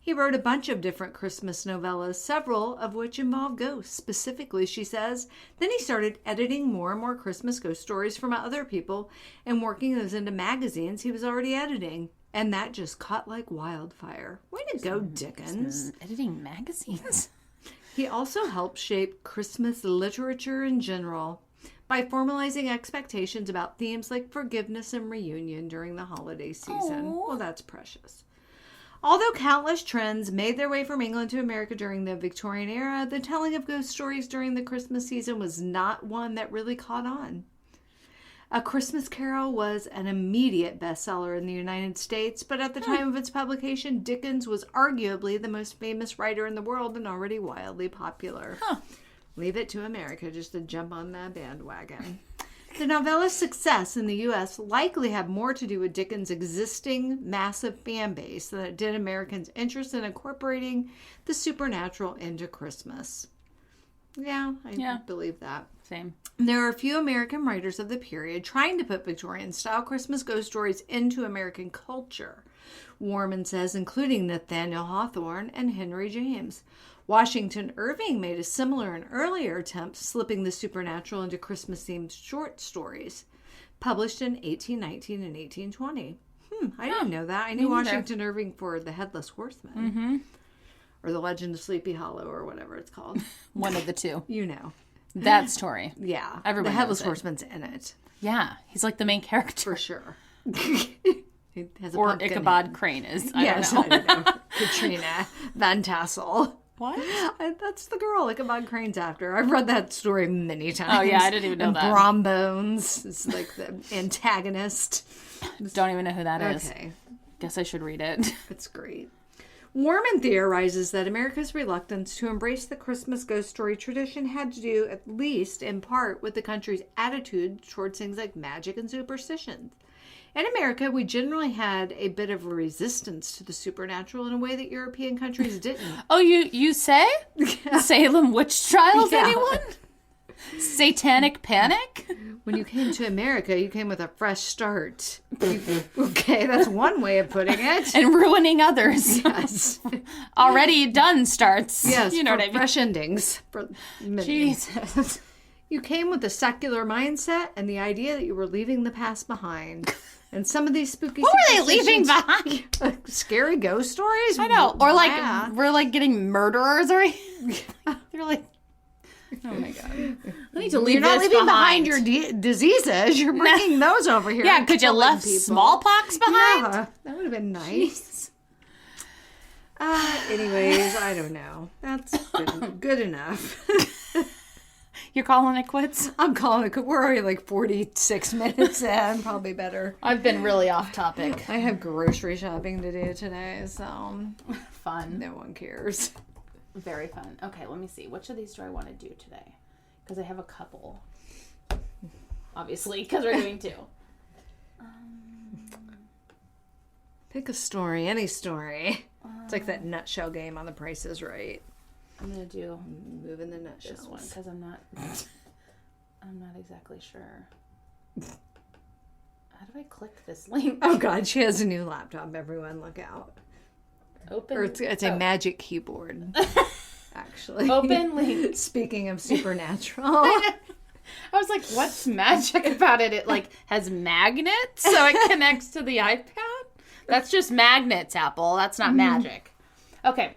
He wrote a bunch of different Christmas novellas, several of which involve ghosts. Specifically, she says, then he started editing more and more Christmas ghost stories from other people and working those into magazines he was already editing. And that just caught like wildfire. Way to go, Dickens. Editing magazines? He also helped shape Christmas literature in general by formalizing expectations about themes like forgiveness and reunion during the holiday season. Aww. Well, that's precious. Although countless trends made their way from England to America during the Victorian era, the telling of ghost stories during the Christmas season was not one that really caught on. A Christmas Carol was an immediate bestseller in the United States, but at the time of its publication, Dickens was arguably the most famous writer in the world and already wildly popular. Leave it to America just to jump on that bandwagon. The novella's success in the U.S. likely had more to do with Dickens' existing massive fan base than it did Americans' interest in incorporating the supernatural into Christmas. Yeah, I believe that. Same. There are a few American writers of the period trying to put Victorian-style Christmas ghost stories into American culture. Warman says, including Nathaniel Hawthorne and Henry James. Washington Irving made a similar and earlier attempt, slipping the supernatural into Christmas-themed short stories, published in 1819 and 1820. I didn't know that. I knew Washington Irving for The Headless Horseman. Mm-hmm. Or The Legend of Sleepy Hollow, or whatever it's called. One of the two. You know. That story. Yeah. Everyone The Headless Horseman's in it. Yeah. He's like the main character. For sure. He has a or Ichabod Crane is. I don't know. Katrina Van Tassel. What? That's the girl Ichabod Crane's after. I've read that story many times. Oh, yeah, I didn't even know that. Brom Bones is like the antagonist. Don't even know who that is. Okay. Guess I should read it. It's great. Warman theorizes that America's reluctance to embrace the Christmas ghost story tradition had to do, at least in part, with the country's attitude towards things like magic and superstitions. In America, we generally had a bit of a resistance to the supernatural in a way that European countries didn't. Oh, you say? Yeah. Salem witch trials, anyone? Satanic panic? When you came to America, you came with a fresh start. Okay, that's one way of putting it. And ruining others. Yes. Already done starts. Yes, you know what I mean? Fresh endings. For Jesus. You came with a secular mindset and the idea that you were leaving the past behind. And some of these spooky what were they leaving behind? Scary ghost stories? I know. Or like, we're like getting murderers or they're like, oh my God. I need to leave You're not this leaving behind your diseases. You're bringing those over here. Yeah, could you left smallpox behind? Yeah, that would have been nice. Anyways, I don't know. That's good enough. You're calling it quits? I'm calling it quits. We're already like 46 minutes in. Probably better. I've been really off topic. I have grocery shopping to do today, so... Fun. No one cares. Very fun. Okay, let me see. Which of these do I want to do today? Because I have a couple. Obviously, because we're doing two. Pick a story. Any story. It's like that nutshell game on The Price is Right. I'm gonna do moving the nutshells. This one because I'm not exactly sure. How do I click this link? Oh God, she has a new laptop. Everyone, look out! Open. Or it's a magic keyboard. Actually, open link. Speaking of supernatural, I was like, "What's magic about it? It like has magnets, so it connects to the iPad. That's just magnets, Apple. That's not magic." Okay.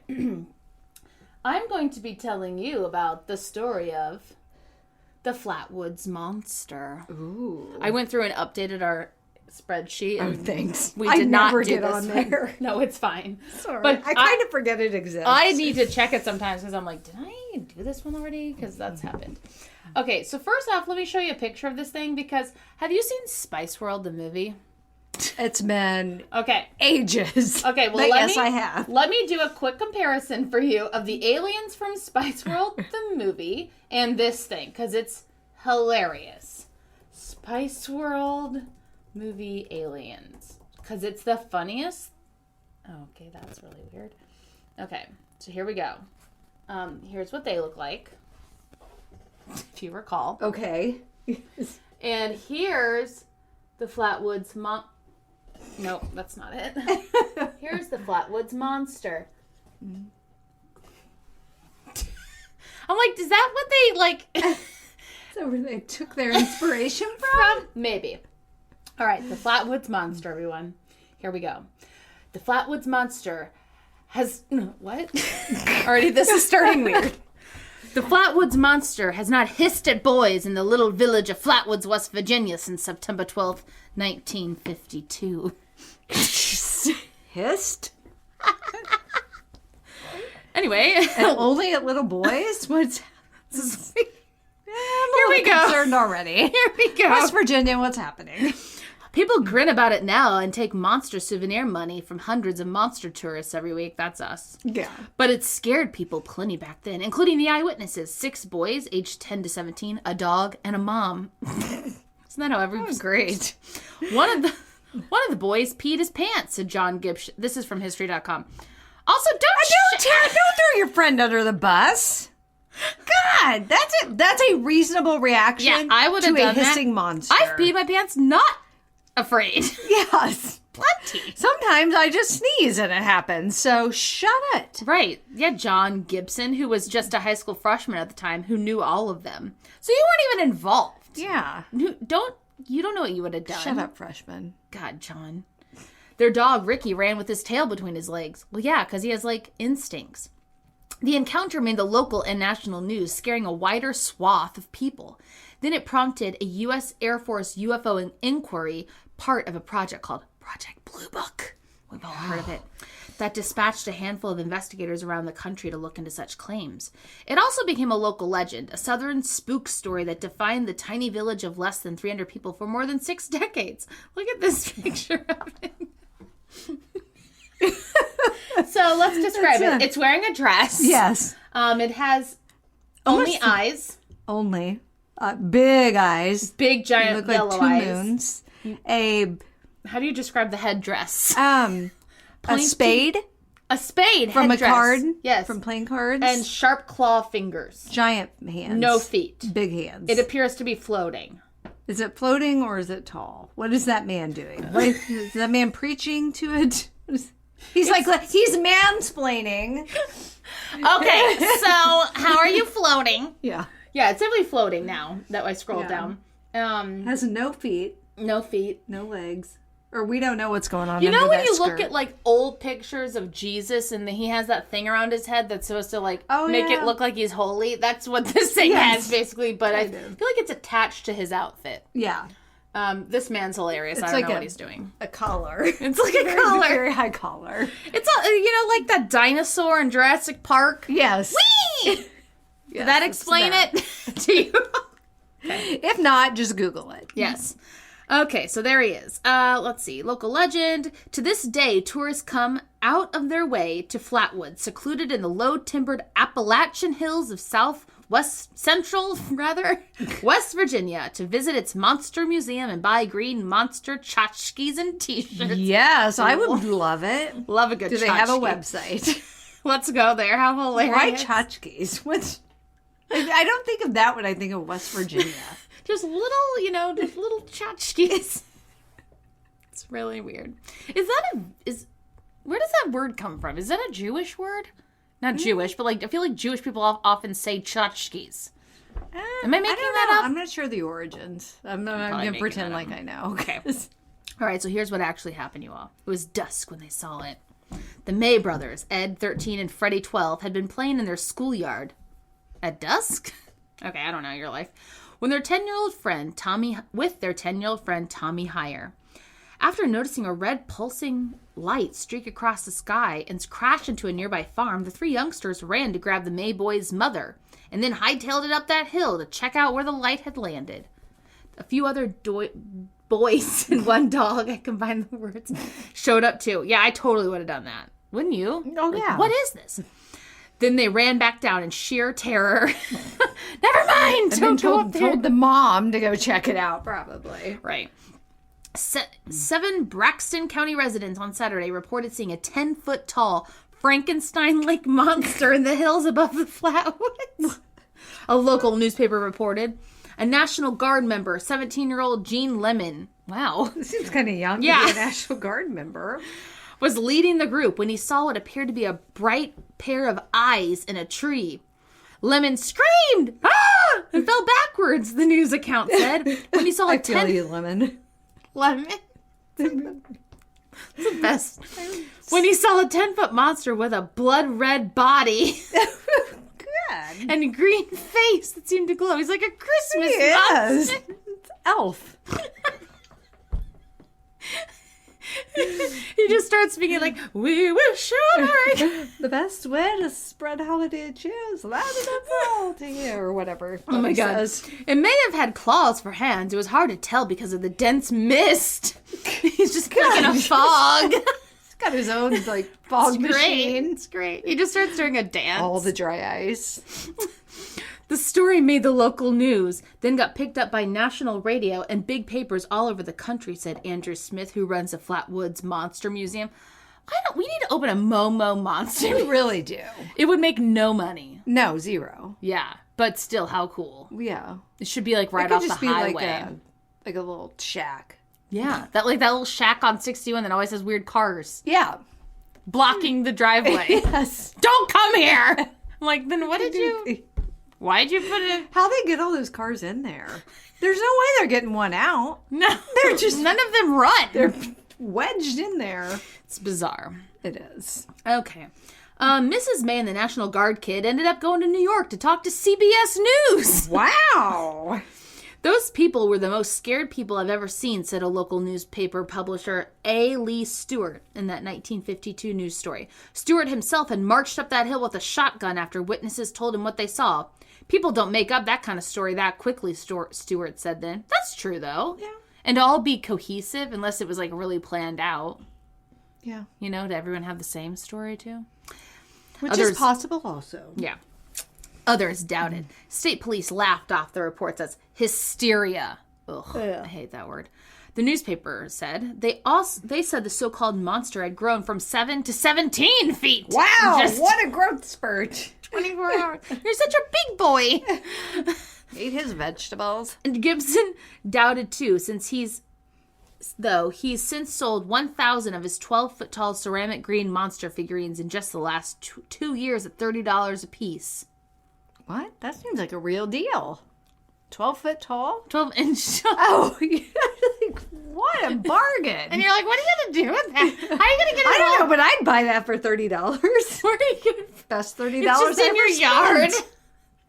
I'm going to be telling you about the story of the Flatwoods monster. Ooh. I went through and updated our spreadsheet. Oh, thanks. We did not never do get this on there. No, it's fine. Sorry. But I kind of forget it exists. I need to check it sometimes because I'm like, did I do this one already? Because that's happened. Okay, so first off, let me show you a picture of this thing because have you seen Spice World, the movie? It's been ages. Okay, well, I have. Let me do a quick comparison for you of the aliens from Spice World, the movie, and this thing, because it's hilarious. Spice World movie aliens, because it's the funniest. Oh, okay, that's really weird. Okay, so here we go. Here's what they look like, if you recall. Okay. And here's the Flatwoods Nope, that's not it. Here's the Flatwoods monster. I'm like, is that what they like? So where they took their inspiration from? Maybe. All right, the Flatwoods monster, everyone. Here we go. The Flatwoods monster has what? Already, this is starting weird. The Flatwoods monster has not hissed at boys in the little village of Flatwoods, West Virginia since September 12th, 1952. Hissed? Anyway. And only at little boys? What's... Here we go. Concerned already. Here we go. West Virginia, what's happening? People grin about it now and take monster souvenir money from hundreds of monster tourists every week. That's us. Yeah. But it scared people plenty back then, including the eyewitnesses. 6 boys aged 10 to 17, a dog, and a mom. Isn't that how That great. One of the boys peed his pants, said John Gibson. This is from History.com. Also, don't throw your friend under the bus. God, that's a reasonable reaction. Yeah, I would have done a hissing monster. I've peed my pants, not afraid. Yes. Plenty. Sometimes I just sneeze and it happens, so shut it. Right. Yeah, John Gibson, who was just a high school freshman at the time, who knew all of them. So you weren't even involved. Yeah. You don't know what you would have done. Shut up, freshman. God, John. Their dog, Ricky, ran with his tail between his legs. Well, yeah, because he has, instincts. The encounter made the local and national news, scaring a wider swath of people. Then it prompted a U.S. Air Force UFO inquiry, part of a project called Project Blue Book. We've all heard of it. That dispatched a handful of investigators around the country to look into such claims. It also became a local legend, a southern spook story that defined the tiny village of less than 300 people for more than 6 decades. Look at this picture of it. So let's describe it. It's wearing a dress. Yes. It has only eyes. Only. Big eyes. Big, giant, look yellow like two eyes. Moons. How do you describe the headdress? A spade. A spade from headdress. A card. Yes. From playing cards. And sharp claw fingers. Giant hands. No feet. Big hands. It appears to be floating. Is it floating or is it tall? What is that man doing? Is that man preaching to it? He's he's mansplaining. Okay, so how are you floating? Yeah. Yeah, it's definitely floating now that I scrolled down. Has no feet. No feet. No legs. Or we don't know what's going on. You know when you look at old pictures of Jesus and he has that thing around his head that's supposed to make it look like he's holy? That's what this thing has basically, but I feel like it's attached to his outfit. Yeah. This man's hilarious. I don't know what he's doing. A collar. It's like a collar. Very high collar. It's like that dinosaur in Jurassic Park. Yes. Whee! Did that explain it to you? Okay. If not, just Google it. Yes. Okay, so there he is. Let's see. Local legend. To this day, tourists come out of their way to Flatwoods, secluded in the low-timbered Appalachian hills of West Virginia, to visit its monster museum and buy green monster tchotchkes and t-shirts. Yes, I would love it. Love a good tchotchke. Do they have a website? Let's go there. How hilarious. Why tchotchkes? I don't think of that when I think of West Virginia. Just little, little tchotchkes. It's really weird. Where does that word come from? Is that a Jewish word? Not Jewish, but I feel like Jewish people often say tchotchkes. Am I making that up? I'm not sure the origins. I'm going to pretend like I know. Okay. All right, so here's what actually happened, you all. It was dusk when they saw it. The May brothers, Ed, 13, and Freddie, 12, had been playing in their schoolyard. At dusk? Okay, I don't know your life. With their 10-year-old friend, Tommy Heyer. After noticing a red pulsing light streak across the sky and crash into a nearby farm, the 3 youngsters ran to grab the May boys' mother and then hightailed it up that hill to check out where the light had landed. A few other boys and 1 dog, I combined the words, showed up too. Yeah, I totally would have done that. Wouldn't you? Oh, yeah. What is this? Then they ran back down in sheer terror. Never mind! And told the mom to go check it out, probably. Right. 7 Braxton County residents on Saturday reported seeing a 10-foot-tall Frankenstein-like monster in the hills above the Flatwoods. A local newspaper reported. A National Guard member, 17-year-old Gene Lemon. Wow. This seems kind of young to be a National Guard member. Was leading the group when he saw what appeared to be a bright pair of eyes in a tree. Lemon screamed, "Ah!" and fell backwards, the news account said. When he saw I feel you, Lemon. Lemon? It's the best. When he saw a 10-foot monster with a blood-red body Good. and a green face that seemed to glow. He's like a Christmas monster. It's Elf. He just starts speaking like, "We wish you a Merry." The best way to spread holiday cheer is loud enough all to you, or whatever. Oh my God. Says. It may have had claws for hands. It was hard to tell because of the dense mist. He's just in a fog. He's got his own fog machine. It's great. He just starts doing a dance. All the dry ice. The story made the local news, then got picked up by national radio and big papers all over the country, said Andrew Smith, who runs the Flatwoods Monster Museum. We need to open a Momo Monster. We really do. It would make no money. No, zero. Yeah, but still, how cool. Yeah. It should be like right off the highway. Like a little shack. Yeah, that little shack on 61 that always has weird cars. Yeah. Blocking the driveway. Yes. Don't come here! I'm like, then why'd you put it? How they get all those cars in there? There's no way they're getting one out. No. They're just, none of them run. They're wedged in there. It's bizarre. It is. Okay. Mrs. May and the National Guard kid ended up going to New York to talk to CBS News. Wow. Those people were the most scared people I've ever seen, said a local newspaper publisher, A. Lee Stewart, in that 1952 news story. Stewart himself had marched up that hill with a shotgun after witnesses told him what they saw. People don't make up that kind of story that quickly, Stewart said then. That's true, though. Yeah. And to all be cohesive, unless it was, like, really planned out. Yeah. You know, to everyone have the same story, too. Which is possible also. Yeah. Others doubted. State police laughed off the reports as hysteria. Ugh, I hate that word. The newspaper said they said the so-called monster had grown from 7 to 17 feet. Wow, what a growth spurt. 24 hours. You're such a big boy. Ate his vegetables. And Gibson doubted too, since he's since sold 1,000 of his 12-foot-tall ceramic green monster figurines in just the last 2 years at $30 a piece. What? That seems like a real deal. 12 foot tall? 12-inch. Oh, like, what a bargain. And you're like, what are you going to do with that? How are you going to get it I don't know, but I'd buy that for $30. Where are you going to... Best $30 It's just in your yard. Spent.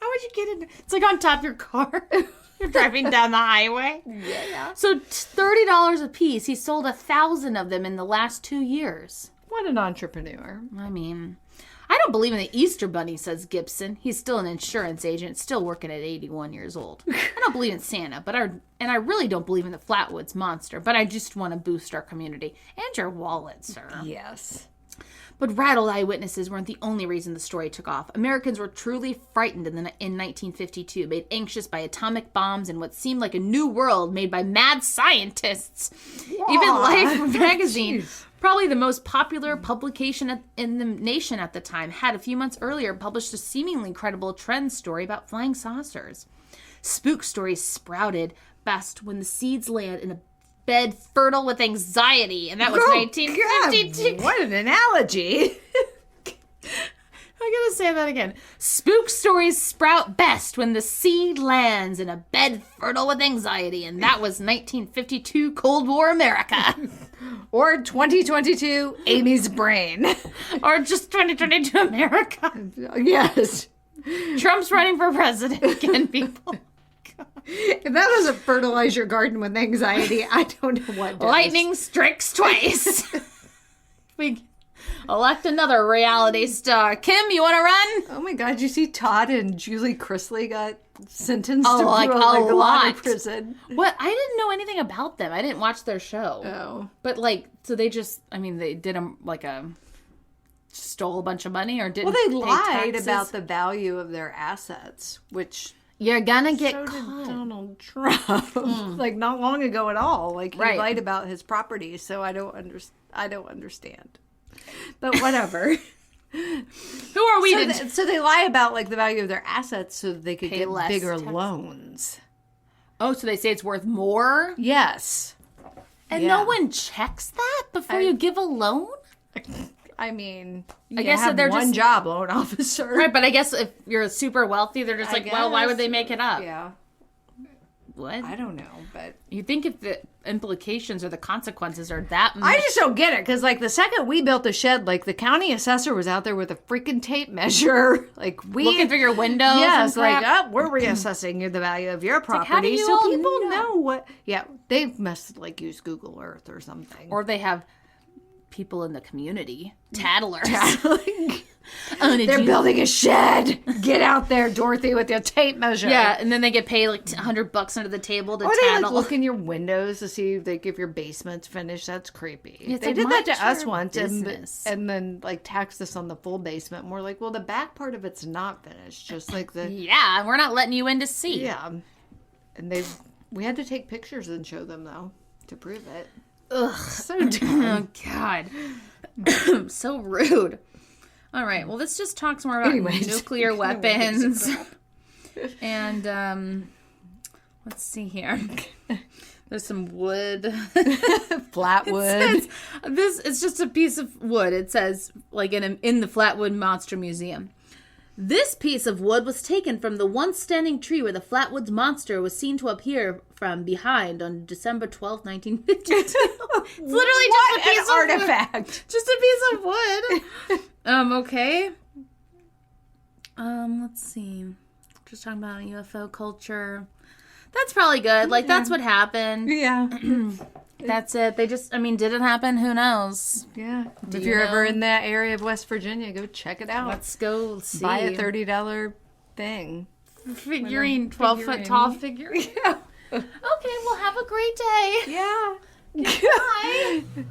How would you get it? It's like on top of your car. You're driving down the highway. Yeah. So $30 a piece. He sold 1,000 of them in the last 2 years. What an entrepreneur. I mean... I don't believe in the Easter Bunny, says Gibson. He's still an insurance agent, still working at 81 years old. I don't believe in Santa, and I really don't believe in the Flatwoods monster, but I just want to boost our community. And your wallet, sir. Yes. But rattled eyewitnesses weren't the only reason the story took off. Americans were truly frightened in 1952, made anxious by atomic bombs and what seemed like a new world made by mad scientists. What? Even Life magazine... Jeez. Probably the most popular publication in the nation at the time, had a few months earlier published a seemingly credible trend story about flying saucers. Spook stories sprouted best when the seeds land in a bed fertile with anxiety, and that was 1952. God, what an analogy. I gotta say that again. Spook stories sprout best when the seed lands in a bed fertile with anxiety, and that was 1952 Cold War America. Or 2022 Amy's brain. Or just 2022 America. Yes. Trump's running for president again, people. If that doesn't fertilize your garden with anxiety, I don't know what does. Lightning strikes twice. We elect another reality star. Kim, you want to run? Oh my God, you see Todd and Julie Chrisley got sentenced to like a lot lot of prison. What? I didn't know anything about them. I didn't watch their show. Oh. But so they just, they did stole a bunch of money or didn't Well, they pay lied taxes? about the value of their assets, which... You're gonna get so caught. did Donald Trump. Like, not long ago at all. Like, he lied about his property, so I don't understand. But whatever. Who are we so they lie about, like, the value of their assets so that they could get less bigger tax. Loans. Oh, so they say it's worth more? Yes. And no one checks that before you give a loan? I mean, I guess have they're one just job loan officer. Right, but I guess if you're super wealthy, they're just well, why would they make it up? Yeah. What? I don't know, but... You think if the implications or the consequences are that much... I just don't get it, because, like, the second we built the shed, like, the county assessor was out there with a freaking tape measure. Like, looking through your windows. Yes, we're reassessing the value of your property. Like, how do you so all people know what... Yeah, they must, like, use Google Earth or something. Or they have people in the community. Tattlers. They're building a shed. Get out there, Dorothy, with your tape measure. Yeah, and then they get paid like $100 under the table to or they tattle. look in your windows to see if your basement's finished. That's creepy. They did that to us once, and then like taxed us on the full basement. And we're like, well, the back part of it's not finished, just like the we're not letting you in to see. Yeah, and we had to take pictures and show them though to prove it. Ugh, so dumb. Oh God, so rude. All right, well, this just talks more about nuclear weapons. And, let's see here. There's some wood. Flatwood. It's just a piece of wood. It says, like, in the Flatwood Monster Museum. This piece of wood was taken from the once standing tree where the Flatwoods monster was seen to appear from behind on December 12th, 1952. It's literally just a piece of artifact. Wood. Just a piece of wood. Okay. Let's see. Just talking about UFO culture. That's probably good. Like, that's what happened. Yeah. That's it. They just, did it happen? Who knows? Yeah. If you're ever in that area of West Virginia, go check it out. Let's go see. Buy a $30 thing. Figurine, 12-foot tall figurine. Yeah. Okay, well, have a great day. Yeah. Goodbye.